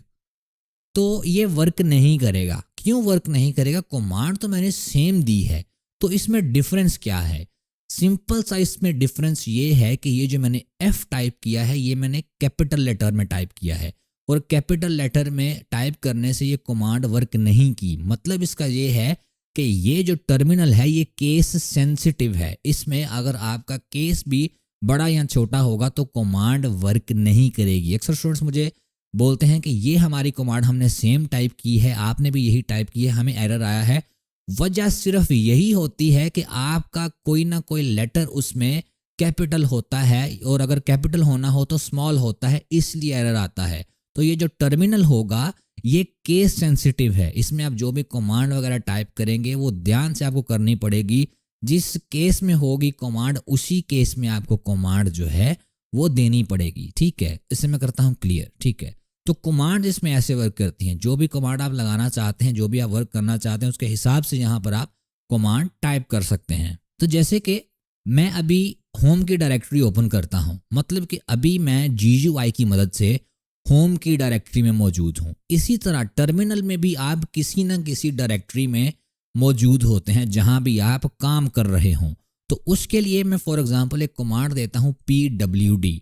तो ये वर्क नहीं करेगा। क्यों वर्क नहीं करेगा? कमांड तो मैंने सेम दी है, तो इसमें डिफरेंस क्या है? सिंपल सा इसमें डिफरेंस ये है कि ये जो मैंने F टाइप किया है ये मैंने कैपिटल लेटर में टाइप किया है, और कैपिटल लेटर में टाइप करने से ये कमांड वर्क नहीं की। मतलब इसका ये है कि ये जो टर्मिनल है ये केस सेंसिटिव है, इसमें अगर आपका केस भी बड़ा या छोटा होगा तो कमांड वर्क नहीं करेगी। अक्सर स्टूडेंट्स मुझे बोलते हैं कि ये हमारी कमांड हमने सेम टाइप की है, आपने भी यही टाइप की है, हमें एरर आया है। वजह सिर्फ यही होती है कि आपका कोई ना कोई लेटर उसमें कैपिटल होता है, और अगर कैपिटल होना हो तो स्मॉल होता है, इसलिए एरर आता है। तो ये जो टर्मिनल होगा ये केस सेंसिटिव है, इसमें आप जो भी कमांड वगैरह टाइप करेंगे वो ध्यान से आपको करनी पड़ेगी। जिस केस में होगी कमांड उसी केस में आपको कमांड जो है वो देनी पड़ेगी। ठीक है, इसे मैं करता हूँ क्लियर। ठीक है, तो कमांड इसमें ऐसे वर्क करती हैं, जो भी कमांड आप लगाना चाहते हैं, जो भी आप वर्क करना चाहते हैं उसके हिसाब से यहाँ पर आप कमांड टाइप कर सकते हैं। तो जैसे कि मैं अभी होम की डायरेक्टरी ओपन करता हूँ, मतलब कि अभी मैं GUI की मदद से होम की डायरेक्टरी में मौजूद हूँ। इसी तरह टर्मिनल में भी आप किसी न किसी डायरेक्टरी में मौजूद होते हैं जहाँ भी आप काम कर रहे हों। तो उसके लिए मैं फॉर एग्जांपल एक कमांड देता हूँ PWD,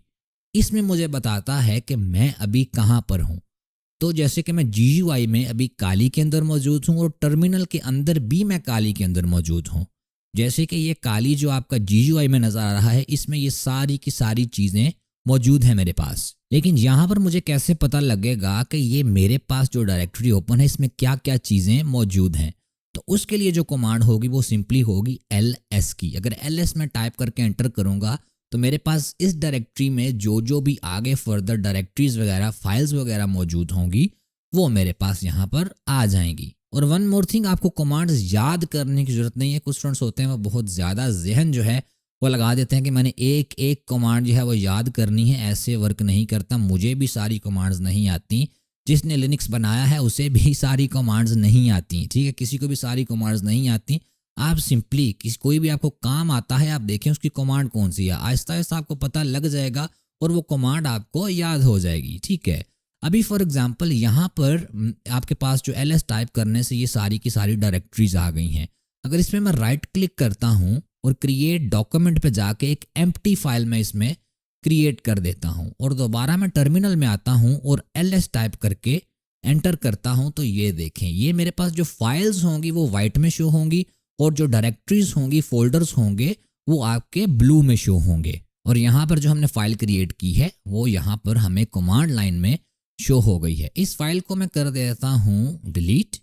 इसमें मुझे बताता है कि मैं अभी कहाँ पर हूँ। तो जैसे कि मैं GUI में अभी काली के अंदर मौजूद हूँ और टर्मिनल के अंदर भी मैं काली के अंदर मौजूद हूँ। जैसे कि ये काली जो आपका GUI में नज़र आ रहा है, इसमें ये सारी की सारी चीज़ें मौजूद हैं मेरे पास। लेकिन यहाँ पर मुझे कैसे पता लगेगा कि ये मेरे पास जो डायरेक्टरी ओपन है इसमें क्या क्या चीज़ें मौजूद हैं? तो उसके लिए जो कमांड होगी वो सिंपली होगी LS की। अगर LS में टाइप करके एंटर करूँगा तो मेरे पास इस डायरेक्टरी में जो भी आगे फर्दर डायरेक्टरीज वगैरह फाइल्स वगैरह मौजूद होंगी वो मेरे पास यहाँ पर आ जाएंगी। और वन मोर थिंग, आपको कमांड्स याद करने की ज़रूरत नहीं है। कुछ स्टूडेंट्स होते हैं वो बहुत ज़्यादा जहन जो है वो लगा देते हैं कि मैंने एक एक कमांड जो है वो याद करनी है, ऐसे वर्क नहीं करता। मुझे भी सारी कमांड्स नहीं आती, जिसने लिनक्स बनाया है उसे भी सारी कमांड्स नहीं आती। ठीक है, किसी को भी सारी कमांड्स नहीं आती। आप सिंपली कोई भी आपको काम आता है, आप देखें उसकी कमांड कौन सी है, आहिस्ता आहिस्ता आपको पता लग जाएगा और वो कमांड आपको याद हो जाएगी। ठीक है, अभी फॉर एग्जांपल यहाँ पर आपके पास जो LS टाइप करने से ये सारी की सारी डायरेक्टरीज आ गई हैं। अगर इसमें मैं राइट क्लिक करता हूँ और क्रिएट डॉक्यूमेंट पे जाके एक एम्प्टी फाइल में इसमें क्रिएट कर देता हूँ और दोबारा मैं टर्मिनल में आता हूँ और LS टाइप करके एंटर करता हूँ, तो ये देखें ये मेरे पास जो फाइल्स होंगी वो वाइट में शो होंगी और जो डायरेक्टरीज होंगी, फोल्डर्स होंगे, वो आपके ब्लू में शो होंगे। और यहाँ पर जो हमने फाइल क्रिएट की है वो यहाँ पर हमें कमांड लाइन में शो हो गई है। इस फाइल को मैं कर देता हूँ डिलीट।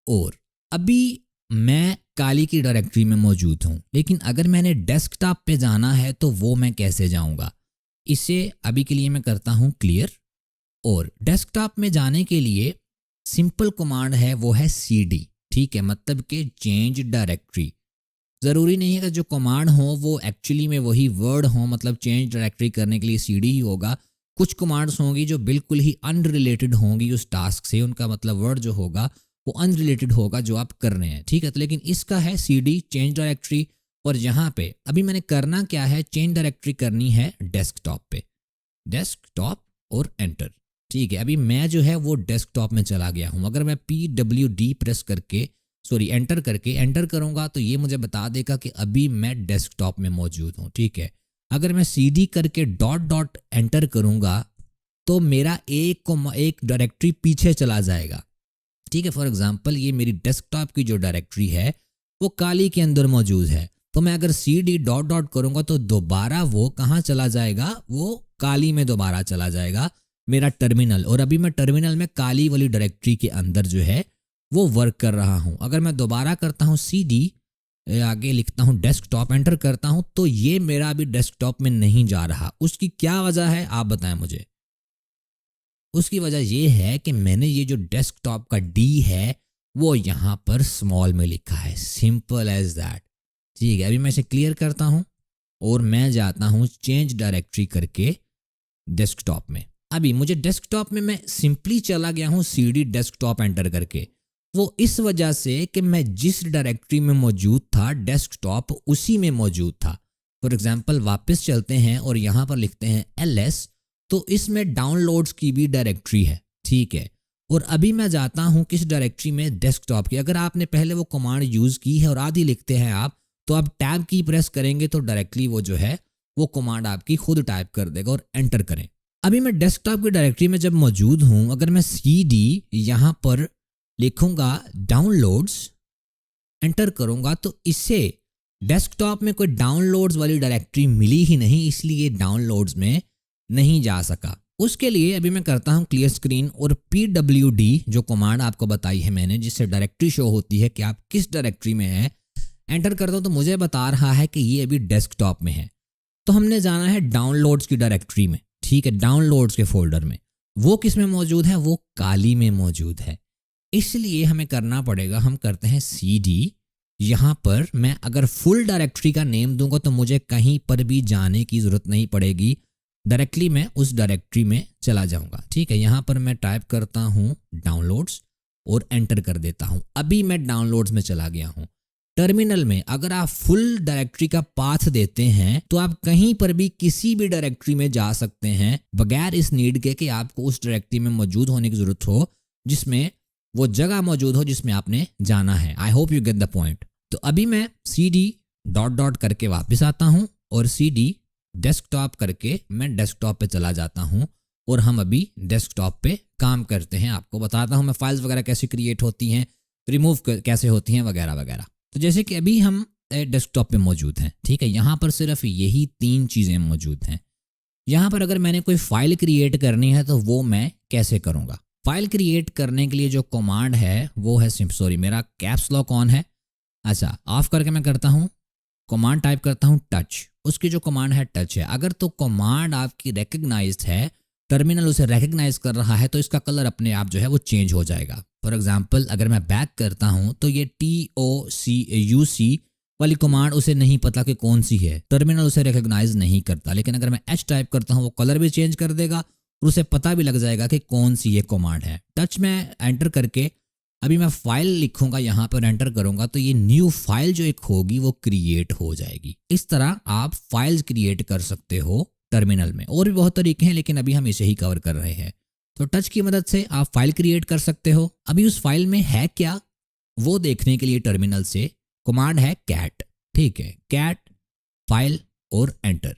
और अभी मैं काली की डायरेक्टरी में मौजूद हूँ, लेकिन अगर मैंने डेस्कटॉप पे जाना है तो वो मैं कैसे जाऊँगा? इसे अभी के लिए मैं करता हूँ क्लियर। और डेस्कटॉप में जाने के लिए सिंपल कमांड है वो है CD। ठीक है, मतलब कि चेंज डायरेक्टरी। ज़रूरी नहीं है कि जो कमांड हो वो एक्चुअली में वही वर्ड हो, मतलब चेंज डायरेक्टरी करने के लिए CD ही होगा। कुछ कमांड्स होंगी जो बिल्कुल ही अनरिलेटेड होंगी उस टास्क से, उनका मतलब वर्ड जो होगा वो अनरिलेटेड होगा जो आप कर रहे हैं, ठीक है। तो लेकिन इसका है cd चेंज डायरेक्टरी, और यहाँ पे अभी मैंने करना क्या है, चेंज डायरेक्टरी करनी है डेस्कटॉप पे, डेस्कटॉप और एंटर, ठीक है। अभी मैं जो है वो डेस्कटॉप में चला गया हूँ। अगर मैं PWD प्रेस करके एंटर करके एंटर करूँगा तो ये मुझे बता देगा कि अभी मैं डेस्कटॉप में मौजूद हूँ, ठीक है। अगर मैं CD करके डॉट डॉट एंटर करूँगा तो मेरा एक डायरेक्टरी पीछे चला जाएगा, ठीक है। फॉर एग्जांपल ये मेरी डेस्कटॉप की जो डायरेक्टरी है वो काली के अंदर मौजूद है, तो मैं अगर CD डॉट डॉट करूँगा तो दोबारा वो कहाँ चला जाएगा, वो काली में दोबारा चला जाएगा मेरा टर्मिनल, और अभी मैं टर्मिनल में काली वाली डायरेक्टरी के अंदर जो है वो वर्क कर रहा हूँ। अगर मैं दोबारा करता हूँ CD आगे लिखता हूँ डेस्कटॉप एंटर करता हूँ तो ये मेरा अभी डेस्कटॉप में नहीं जा रहा। उसकी क्या वजह है आप बताएं मुझे। उसकी वजह ये है कि मैंने ये जो डेस्कटॉप का D है वो यहाँ पर स्मॉल में लिखा है, सिंपल एज दैट, ठीक है। अभी मैं इसे क्लियर करता हूँ और मैं जाता हूँ चेंज डायरेक्टरी करके डेस्कटॉप में। अभी मुझे डेस्कटॉप में मैं सिंपली चला गया हूँ CD डेस्कटॉप एंटर करके, वो इस वजह से कि मैं जिस डायरेक्टरी में मौजूद था डेस्कटॉप उसी में मौजूद था। फॉर एग्जांपल वापस चलते हैं और यहाँ पर लिखते हैं LS, तो इसमें डाउनलोड्स की भी डायरेक्टरी है, ठीक है। और अभी मैं जाता हूँ किस डायरेक्टरी में, डेस्कटॉप की। अगर आपने पहले वो कमांड यूज़ की है और आदि लिखते हैं आप, तो आप टैब की प्रेस करेंगे तो डायरेक्टली वो जो है वो कमांड आपकी खुद टाइप कर देगा और एंटर करें। अभी मैं डेस्कटॉप की डायरेक्टरी में जब मौजूद हूँ, अगर मैं CD यहाँ पर लिखूंगा डाउनलोड्स एंटर करूंगा तो इससे डेस्कटॉप में कोई डाउनलोड्स वाली डायरेक्टरी मिली ही नहीं, इसलिए डाउनलोड्स में नहीं जा सका। उसके लिए अभी मैं करता हूं क्लियर स्क्रीन और PWD जो कमांड आपको बताई है मैंने, जिससे डायरेक्टरी शो होती है कि आप किस डायरेक्टरी में हैं, एंटर करता हूं तो मुझे बता रहा है कि ये अभी डेस्कटॉप में है। तो हमने जाना है डाउनलोड्स की डायरेक्टरी में, ठीक है, डाउनलोड्स के फोल्डर में। वो किस में मौजूद है, वो काली में मौजूद है, इसलिए हमें करना पड़ेगा, हम करते हैं CD। यहाँ पर मैं अगर फुल डायरेक्टरी का नेम दूंगा तो मुझे कहीं पर भी जाने की ज़रूरत नहीं पड़ेगी, डायरेक्टली मैं उस डायरेक्टरी में चला जाऊंगा, ठीक है। यहाँ पर मैं टाइप करता हूँ डाउनलोड्स और एंटर कर देता हूँ। अभी मैं डाउनलोड्स में चला गया हूँ। टर्मिनल में अगर आप फुल डायरेक्टरी का पाथ देते हैं तो आप कहीं पर भी किसी भी डायरेक्टरी में जा सकते हैं, बगैर इस नीड के कि आपको उस डायरेक्टरी में मौजूद होने की ज़रूरत हो जिसमें वो जगह मौजूद हो जिसमें आपने जाना है। I hope you get the point. तो अभी मैं CD डॉट डॉट करके वापस आता हूँ और CD डेस्कटॉप करके मैं डेस्कटॉप पे चला जाता हूँ और हम अभी डेस्कटॉप पे काम करते हैं। आपको बताता हूँ मैं फाइल्स वगैरह कैसे क्रिएट होती हैं, रिमूव कैसे होती हैं वगैरह वगैरह। तो जैसे कि अभी हम डेस्कटॉप पे मौजूद हैं, ठीक है। यहाँ पर सिर्फ यही 3 चीज़ें मौजूद हैं। यहाँ पर अगर मैंने कोई फाइल क्रिएट करनी है तो वो मैं कैसे करूँगा। फाइल क्रिएट करने के लिए जो कमांड है वो है मेरा कैप्स लॉक ऑन है, अच्छा ऑफ करके मैं करता हूँ कमांड टाइप करता हूँ टच। उसकी जो कमांड है टच है। अगर तो कमांड आपकी रिकग्नाइज्ड है, टर्मिनल उसे रिकग्नाइज कर रहा है, तो इसका कलर अपने आप जो है वो चेंज हो जाएगा। फॉर एग्जांपल अगर मैं बैक करता हूँ तो ये TOCUC वाली कमांड उसे नहीं पता कि कौन सी है, टर्मिनल उसे रिकग्नाइज नहीं करता। लेकिन अगर मैं H टाइप करता हूँ वो कलर भी चेंज कर देगा और उसे पता भी लग जाएगा कि कौन सी ये कमांड है। टच में एंटर करके अभी मैं फाइल लिखूंगा, यहाँ पर एंटर करूंगा तो ये न्यू फाइल जो एक होगी वो क्रिएट हो जाएगी। इस तरह आप फाइल्स क्रिएट कर सकते हो टर्मिनल में। और भी बहुत तरीके हैं लेकिन अभी हम इसे ही कवर कर रहे हैं। तो टच की मदद से आप फाइल क्रिएट कर सकते हो। अभी उस फाइल में है क्या वो देखने के लिए टर्मिनल से कमांड है कैट, ठीक है, कैट फाइल और एंटर।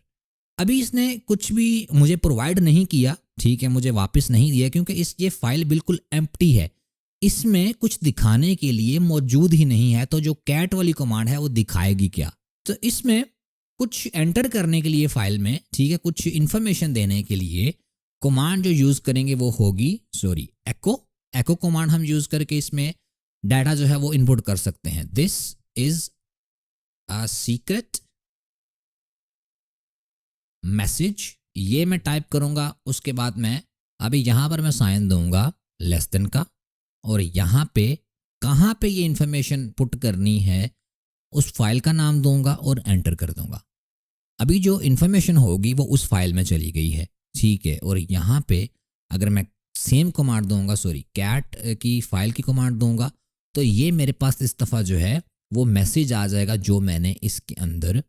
अभी इसने कुछ भी मुझे प्रोवाइड नहीं किया, ठीक है, मुझे वापस नहीं दिया क्योंकि ये फाइल बिल्कुल एम्प्टी है, इसमें कुछ दिखाने के लिए मौजूद ही नहीं है। तो जो कैट वाली कमांड है वो दिखाएगी क्या। तो इसमें कुछ एंटर करने के लिए फाइल में, ठीक है, कुछ इन्फॉर्मेशन देने के लिए कमांड जो यूज़ करेंगे वो होगी एको कमांड हम यूज़ करके इसमें डाटा जो है वो इनपुट कर सकते हैं। This is a secret message, ये मैं टाइप करूंगा। उसके बाद मैं अभी यहाँ पर मैं साइन दूंगा लेस देन का, और यहाँ पे कहाँ पे ये इंफॉर्मेशन पुट करनी है उस फाइल का नाम दूंगा और एंटर कर दूंगा। अभी जो इंफॉर्मेशन होगी वो उस फाइल में चली गई है, ठीक है। और यहाँ पे अगर मैं सेम कमांड दूंगा, कैट की फाइल की कमांड दूंगा तो ये मेरे पास इस दफ़ा जो है वो मैसेज आ जाएगा जो मैंने इसके अंदर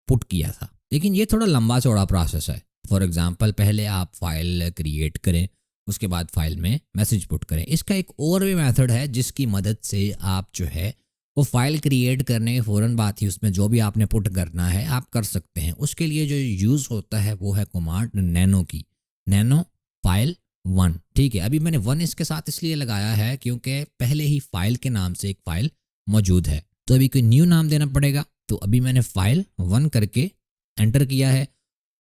पुट किया था। लेकिन ये थोड़ा लंबा चौड़ा प्रोसेस है। फॉर एग्जांपल पहले आप फाइल क्रिएट करें, उसके बाद फाइल में मैसेज पुट करें। इसका एक और भी मेथड है जिसकी मदद से आप जो है वो फाइल क्रिएट करने के फ़ौरन बाद ही उसमें जो भी आपने पुट करना है आप कर सकते हैं। उसके लिए जो यूज़ होता है वो है कमांड नैनो की, नैनो फाइल 1। ठीक है, अभी मैंने 1 इसके साथ इसलिए लगाया है क्योंकि पहले ही फाइल के नाम से एक फ़ाइल मौजूद है, तो अभी कोई न्यू नाम देना पड़ेगा। तो अभी मैंने फाइल 1 करके एंटर किया है,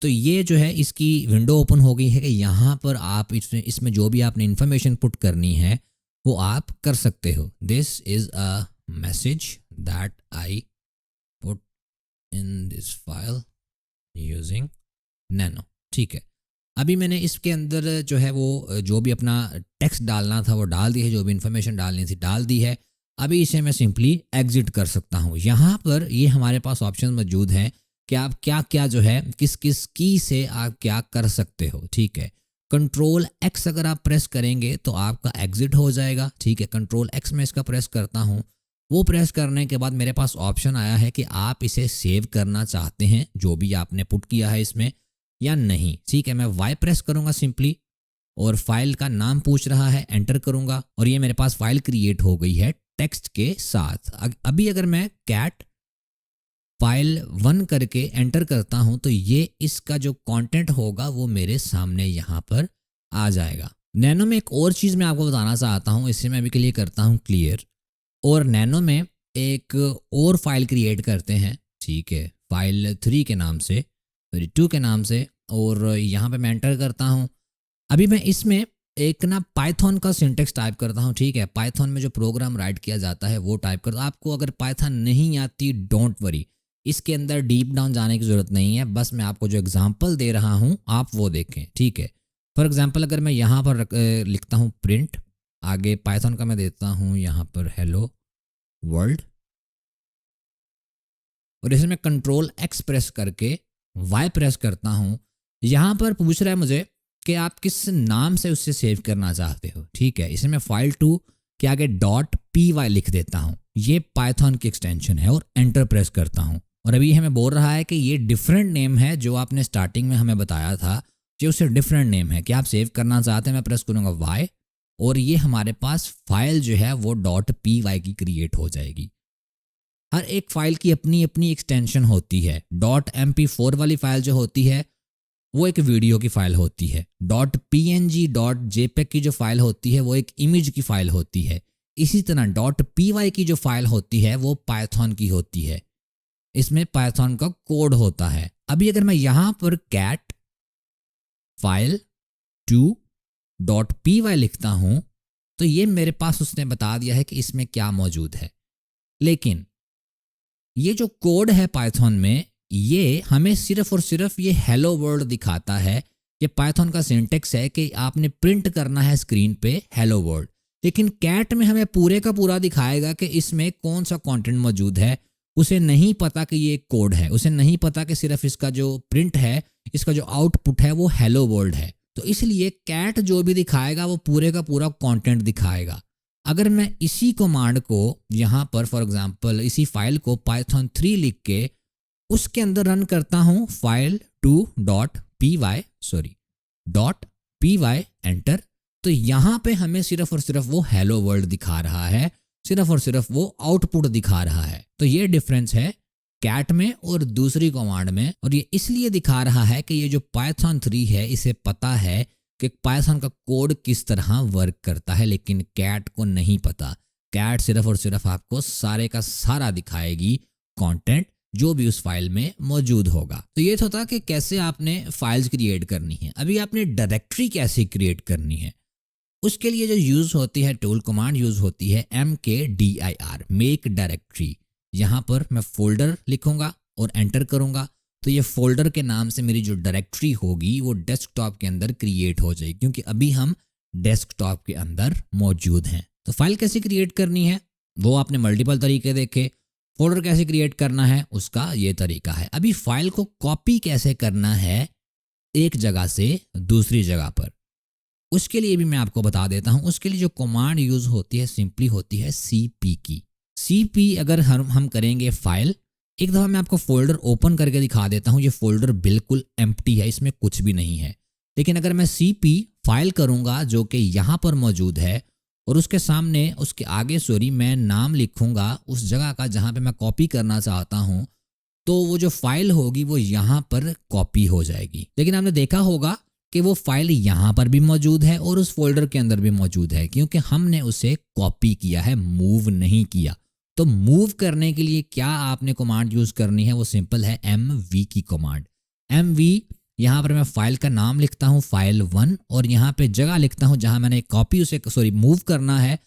तो ये जो है इसकी विंडो ओपन हो गई है कि यहाँ पर आप इसमें जो भी आपने इन्फॉर्मेशन पुट करनी है वो आप कर सकते हो। This is a message that I put in this file using nano. ठीक है, अभी मैंने इसके अंदर जो है वो जो भी अपना टेक्स्ट डालना था वो डाल दी है, जो भी इन्फॉर्मेशन डालनी थी डाल दी है। अभी इसे मैं सिंपली एग्जिट कर सकता हूँ। यहाँ पर ये हमारे पास ऑप्शन मौजूद हैं कि आप क्या क्या जो है किस किस की से आप क्या कर सकते हो। ठीक है, कंट्रोल एक्स अगर आप प्रेस करेंगे तो आपका एग्जिट हो जाएगा। ठीक है, कंट्रोल एक्स में इसका प्रेस करता हूँ। वो प्रेस करने के बाद मेरे पास ऑप्शन आया है कि आप इसे सेव करना चाहते हैं जो भी आपने पुट किया है इसमें या नहीं। ठीक है, मैं वाई प्रेस करूँगा सिंपली और फाइल का नाम पूछ रहा है, एंटर करूँगा और ये मेरे पास फाइल क्रिएट हो गई है टेक्स्ट के साथ। अभी अगर मैं कैट फाइल 1 करके एंटर करता हूं तो ये इसका जो कंटेंट होगा वो मेरे सामने यहाँ पर आ जाएगा। नैनो में एक और चीज़ मैं आपको बताना चाहता हूँ, इसे मैं अभी के लिए करता हूँ क्लियर। और नैनो में एक और फाइल क्रिएट करते हैं। ठीक है, फाइल 3 के नाम से, सॉरी 2 के नाम से, और यहाँ पे मैं एंटर करता हूँ। अभी मैं इसमें एक ना पाइथन का सिंटेक्स टाइप करता हूँ। ठीक है, पाइथन में जो प्रोग्राम राइट किया जाता है वो टाइप करता हूँ। आपको अगर पाइथन नहीं आती डोंट वरी, इसके अंदर डीप डाउन जाने की ज़रूरत नहीं है, बस मैं आपको जो एग्जांपल दे रहा हूँ आप वो देखें। ठीक है, फॉर एग्जांपल अगर मैं यहाँ पर लिखता हूँ प्रिंट, आगे पाइथन का मैं देता हूँ यहाँ पर हेलो वर्ल्ड, और इसे मैं कंट्रोल एक्स प्रेस करके वाई प्रेस करता हूँ। यहाँ पर पूछ रहा है मुझे कि आप किस नाम से उससे सेव करना चाहते हो। ठीक है, इसे मैं फाइल 2 के आगे .py लिख देता हूँ, ये पाइथन की एक्सटेंशन है, और एंटर प्रेस करता हूँ। और अभी हमें बोल रहा है कि ये डिफरेंट नेम है जो आपने स्टार्टिंग में हमें बताया था, जो उससे डिफरेंट नेम है। क्या आप सेव करना चाहते हैं? मैं प्रेस करूँगा वाई, और ये हमारे पास फाइल जो है वो .py की क्रिएट हो जाएगी। हर एक फाइल की अपनी अपनी एक्सटेंशन होती है। .mp4 वाली फाइल जो होती है वो एक वीडियो की फाइल होती है। .png .jpeg की जो फाइल होती है वो एक इमेज की फाइल होती है। इसी तरह .py की जो फाइल होती है वो पाइथन की होती है, इसमें पाइथन का कोड होता है। अभी अगर मैं यहाँ पर कैट फाइल 2.py लिखता हूँ तो ये मेरे पास उसने बता दिया है कि इसमें क्या मौजूद है। लेकिन ये जो कोड है पाइथन में, ये हमें सिर्फ और सिर्फ ये हेलो वर्ल्ड दिखाता है। ये पाइथन का सिंटेक्स है कि आपने प्रिंट करना है स्क्रीन पे हेलो वर्ल्ड। लेकिन कैट में हमें पूरे का पूरा दिखाएगा कि इसमें कौन सा कंटेंट मौजूद है। उसे नहीं पता कि ये एक कोड है, उसे नहीं पता कि सिर्फ इसका जो प्रिंट है, इसका जो आउटपुट है वो हेलो वर्ल्ड है। तो इसलिए कैट जो भी दिखाएगा वो पूरे का पूरा कंटेंट दिखाएगा। अगर मैं इसी कमांड को यहाँ पर फॉर एग्जांपल इसी फाइल को पाइथन 3 लिख के उसके अंदर रन करता हूँ फाइल 2.py एंटर, तो यहाँ पे हमें सिर्फ और सिर्फ वो हेलो वर्ल्ड दिखा रहा है, सिर्फ और सिर्फ वो आउटपुट दिखा रहा है। तो ये डिफरेंस है कैट में और दूसरी कमांड में। और ये इसलिए दिखा रहा है कि ये जो पाइथन 3 है इसे पता है कि पाइथन का कोड किस तरह वर्क करता है, लेकिन कैट को नहीं पता। कैट सिर्फ और सिर्फ आपको सारे का सारा दिखाएगी कंटेंट जो भी उस फाइल में मौजूद होगा। तो ये था कि कैसे आपने फाइल्स क्रिएट करनी है। अभी आपने डायरेक्टरी कैसे क्रिएट करनी है, उसके लिए जो यूज़ होती है टूल कमांड यूज़ होती है mkdir मेक डायरेक्टरी। यहाँ पर मैं फोल्डर लिखूँगा और एंटर करूँगा तो ये फोल्डर के नाम से मेरी जो डायरेक्टरी होगी वो डेस्कटॉप के अंदर क्रिएट हो जाएगी, क्योंकि अभी हम डेस्कटॉप के अंदर मौजूद हैं। तो फाइल कैसे क्रिएट करनी है वो आपने मल्टीपल तरीके देखे। फोल्डर कैसे क्रिएट करना है उसका ये तरीका है। अभी फाइल को कॉपी कैसे करना है एक जगह से दूसरी जगह पर, उसके लिए भी मैं आपको बता देता हूँ। उसके लिए जो कमांड यूज़ होती है सिंपली होती है cp की। cp अगर हम करेंगे फाइल, एक दफ़ा मैं आपको फोल्डर ओपन करके दिखा देता हूँ। ये फोल्डर बिल्कुल एम्प्टी है, इसमें कुछ भी नहीं है। लेकिन अगर मैं cp फाइल करूँगा जो कि यहाँ पर मौजूद है और उसके सामने उसके आगे मैं नाम लिखूँगा उस जगह का जहाँ पे मैं कॉपी करना चाहता हूँ, तो वो जो फाइल होगी वो यहाँ पर कॉपी हो जाएगी। लेकिन आपने देखा होगा कि वो फाइल यहाँ पर भी मौजूद है और उस फोल्डर के अंदर भी मौजूद है, क्योंकि हमने उसे कॉपी किया है, मूव नहीं किया। तो मूव करने के लिए क्या आपने कमांड यूज़ करनी है, वो सिंपल है mv की कमांड। mv यहाँ पर मैं फाइल का नाम लिखता हूँ file1 और यहाँ पे जगह लिखता हूँ जहाँ मैंने कॉपी उसे मूव करना है,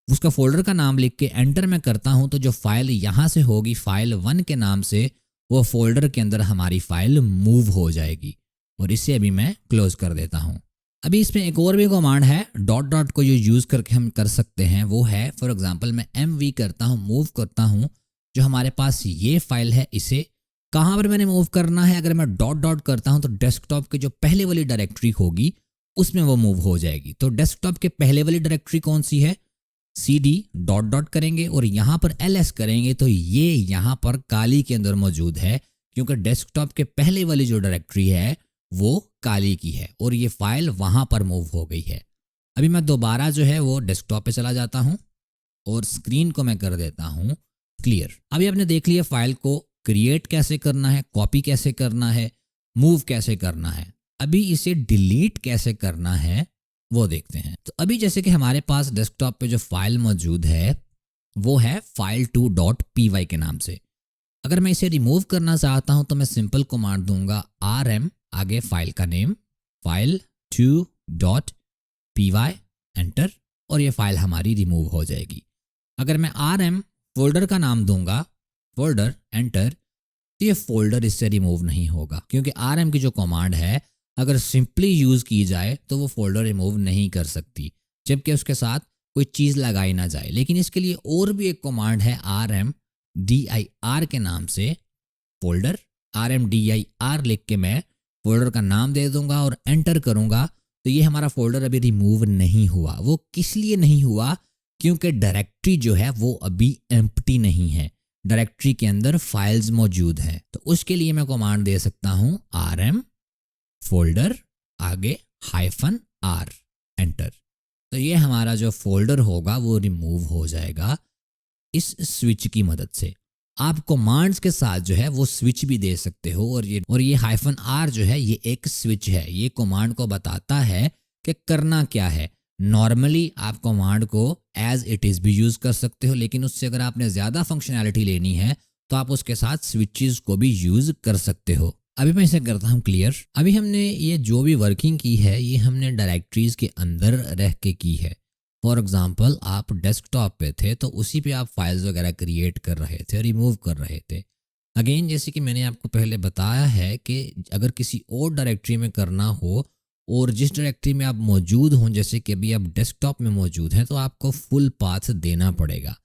उसका फोल्डर का नाम लिख के एंटर मैं करता हूँ। तो जो फाइल यहाँ से होगी file1 के नाम से, वो फोल्डर के अंदर हमारी फाइल मूव हो जाएगी। और इसे अभी मैं क्लोज कर देता हूँ। अभी इसमें एक और भी कमांड है डॉट डॉट को जो यूज़ करके हम कर सकते हैं, वो है फॉर एग्जांपल मैं mv करता हूँ, मूव करता हूँ, जो हमारे पास ये फाइल है इसे कहाँ पर मैंने मूव करना है। अगर मैं डॉट डॉट करता हूँ तो डेस्कटॉप की जो पहले वाली डायरेक्टरी होगी उसमें वो मूव हो जाएगी। तो डेस्कटॉप के पहले वाली डायरेक्टरी कौन सी है, cd डॉट डॉट करेंगे और यहाँ पर ls करेंगे तो ये यहाँ पर काली के अंदर मौजूद है, क्योंकि डेस्कटॉप के पहले वाली जो डायरेक्टरी है वो काली की है और ये फाइल वहाँ पर मूव हो गई है। अभी मैं दोबारा जो है वो डेस्कटॉप पे चला जाता हूँ और स्क्रीन को मैं कर देता हूँ क्लियर। अभी आपने देख लिया फाइल को क्रिएट कैसे करना है, कॉपी कैसे करना है, मूव कैसे करना है। अभी इसे डिलीट कैसे करना है वो देखते हैं। तो अभी जैसे कि हमारे पास डेस्कटॉप पे जो फाइल मौजूद है वो है file2.py के नाम से। अगर मैं इसे रिमूव करना चाहता हूं तो मैं सिंपल कमांड दूंगा rm आगे फाइल का नेम file2.py एंटर और ये फाइल हमारी रिमूव हो जाएगी। अगर मैं rm फोल्डर का नाम दूंगा फोल्डर एंटर, तो ये फोल्डर इससे रिमूव नहीं होगा, क्योंकि rm की जो कमांड है अगर सिंपली यूज़ की जाए तो वो फोल्डर रिमूव नहीं कर सकती, जबकि उसके साथ कोई चीज़ लगाई ना जाए। लेकिन इसके लिए और भी एक कमांड है rmdir के नाम से फोल्डर, rmdir लिख के मैं फोल्डर का नाम दे दूंगा और एंटर करूंगा तो ये हमारा फोल्डर अभी रिमूव नहीं हुआ। वो किस लिए नहीं हुआ, क्योंकि डायरेक्टरी जो है वो अभी एम्प्टी नहीं है, डायरेक्टरी के अंदर फाइल्स मौजूद है। तो उसके लिए मैं कमांड दे सकता हूँ rm फोल्डर आगे -r एंटर, तो ये हमारा जो फोल्डर होगा वो रिमूव हो जाएगा इस स्विच की मदद से। आप कमांड्स के साथ जो है वो स्विच भी दे सकते हो और ये -r जो है ये एक स्विच है, ये कमांड को बताता है कि करना क्या है। नॉर्मली आप कमांड को एज इट इज़ भी यूज़ कर सकते हो, लेकिन उससे अगर आपने ज़्यादा फंक्शनैलिटी लेनी है तो आप उसके साथ स्विचेस को भी यूज़ कर सकते हो। अभी मैं इसे करता हूँ क्लियर। अभी हमने ये जो भी वर्किंग की है ये हमने डायरेक्टरीज के अंदर रह के की है। फॉर एग्जांपल आप डेस्कटॉप पे थे तो उसी पे आप फाइल्स वगैरह क्रिएट कर रहे थे, रिमूव कर रहे थे। अगेन जैसे कि मैंने आपको पहले बताया है कि अगर किसी और डायरेक्टरी में करना हो और जिस डायरेक्टरी में आप मौजूद हों, जैसे कि अभी आप डेस्कटॉप में मौजूद हैं, तो आपको फुल पाथ देना पड़ेगा।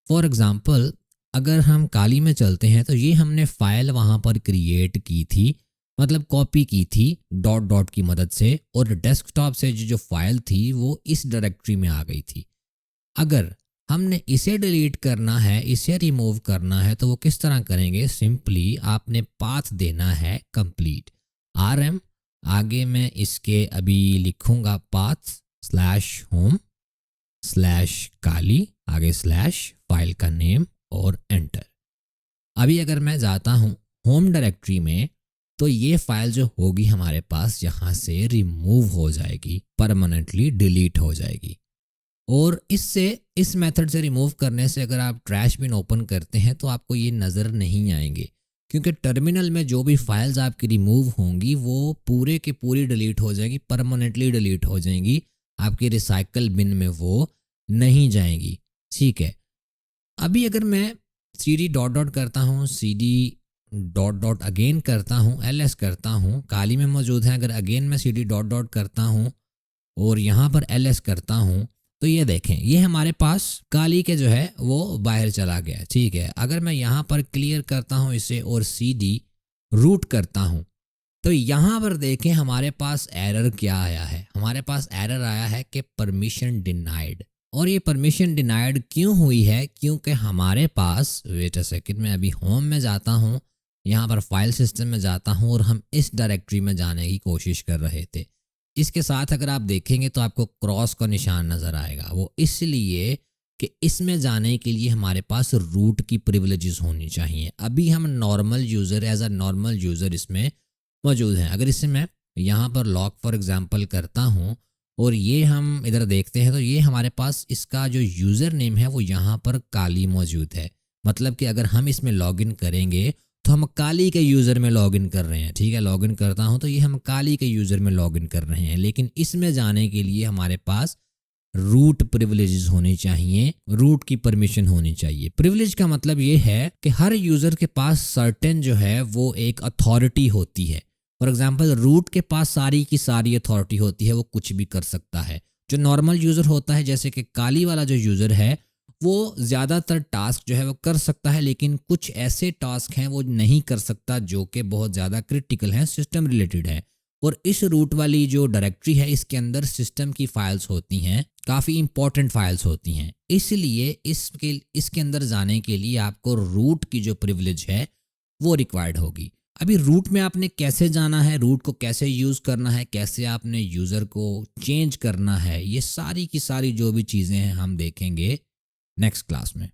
फॉर एग्जांपल अगर हम काली में चलते हैं तो ये हमने फाइल वहाँ पर क्रिएट की थी, मतलब कॉपी की थी डॉट डॉट की मदद से, और डेस्कटॉप से जो फाइल थी वो इस डायरेक्टरी में आ गई थी। अगर हमने इसे डिलीट करना है, इसे रिमूव करना है, तो वो किस तरह करेंगे, सिंपली आपने पाथ देना है कंप्लीट rm आगे मैं इसके अभी लिखूंगा पाथ /home/काली आगे /फाइल का नेम और एंटर। अभी अगर मैं जाता हूँ होम डायरेक्टरी में तो ये फाइल जो होगी हमारे पास यहाँ से रिमूव हो जाएगी, परमानेंटली डिलीट हो जाएगी। और इस मेथड से रिमूव करने से अगर आप ट्रैश बिन ओपन करते हैं तो आपको ये नज़र नहीं आएंगे, क्योंकि टर्मिनल में जो भी फाइल्स आपकी रिमूव होंगी वो पूरे के पूरी डिलीट हो जाएंगी, परमानेंटली डिलीट हो जाएंगी, आपकी रिसाइकल बिन में वो नहीं जाएंगी। ठीक है, अभी अगर मैं cd डॉट डॉट करता हूँ, cd डॉट डॉट अगेन करता हूँ, ls करता हूँ, काली में मौजूद है, अगर अगेन मैं cd डॉट डॉट करता हूँ और यहाँ पर ls करता हूँ तो ये देखें ये हमारे पास काली के जो है वो बाहर चला गया। ठीक है, अगर मैं यहाँ पर क्लियर करता हूँ इसे और cd रूट करता हूँ तो यहाँ पर देखें हमारे पास एरर क्या आया है। हमारे पास एरर आया है कि परमिशन डिनाइड। और ये परमिशन डिनाइड क्यों हुई है? क्योंकि हमारे पास, वेट अ सेकंड, मैं अभी होम में जाता हूँ, यहाँ पर फाइल सिस्टम में जाता हूँ और हम इस डायरेक्टरी में जाने की कोशिश कर रहे थे। इसके साथ अगर आप देखेंगे तो आपको क्रॉस का निशान नज़र आएगा। वो इसलिए कि इसमें जाने के लिए हमारे पास रूट की प्रिविलेजेस होनी चाहिए। अभी हम normal user, as a normal user इसमें मौजूद हैं। अगर इसे मैं यहाँ पर लॉक फॉर एग्जांपल करता हूँ और ये हम इधर देखते हैं तो ये हमारे पास इसका जो यूज़र नेम है वो यहाँ पर काली मौजूद है। मतलब कि अगर हम इसमें लॉगिन करेंगे तो हम काली के यूज़र में लॉगिन कर रहे हैं। ठीक है, लॉगिन करता हूँ तो ये हम काली के यूज़र में लॉगिन कर रहे हैं। लेकिन इसमें जाने के लिए हमारे पास रूट प्रिविलेजेस होनी चाहिए, रूट की परमिशन होनी चाहिए। प्रिविलेज का मतलब ये है कि हर यूज़र के पास सर्टेन जो है वो एक अथॉरिटी होती है। फॉर एग्जांपल रूट के पास सारी की सारी अथॉरिटी होती है, वो कुछ भी कर सकता है। जो नॉर्मल यूज़र होता है, जैसे कि काली वाला जो यूज़र है, वो ज़्यादातर टास्क जो है वो कर सकता है, लेकिन कुछ ऐसे टास्क हैं वो नहीं कर सकता जो कि बहुत ज़्यादा क्रिटिकल हैं, सिस्टम रिलेटेड है। और इस रूट वाली जो डायरेक्टरी है इसके अंदर सिस्टम की फाइल्स होती हैं, काफ़ी इंपॉर्टेंट फाइल्स होती हैं। इसलिए इसके अंदर जाने के लिए आपको रूट की जो प्रिविलेज है वो रिक्वायर्ड होगी। अभी रूट में आपने कैसे जाना है, रूट को कैसे यूज़ करना है, कैसे आपने यूज़र को चेंज करना है, ये सारी की सारी जो भी चीज़ें हैं हम देखेंगे नेक्स्ट क्लास में।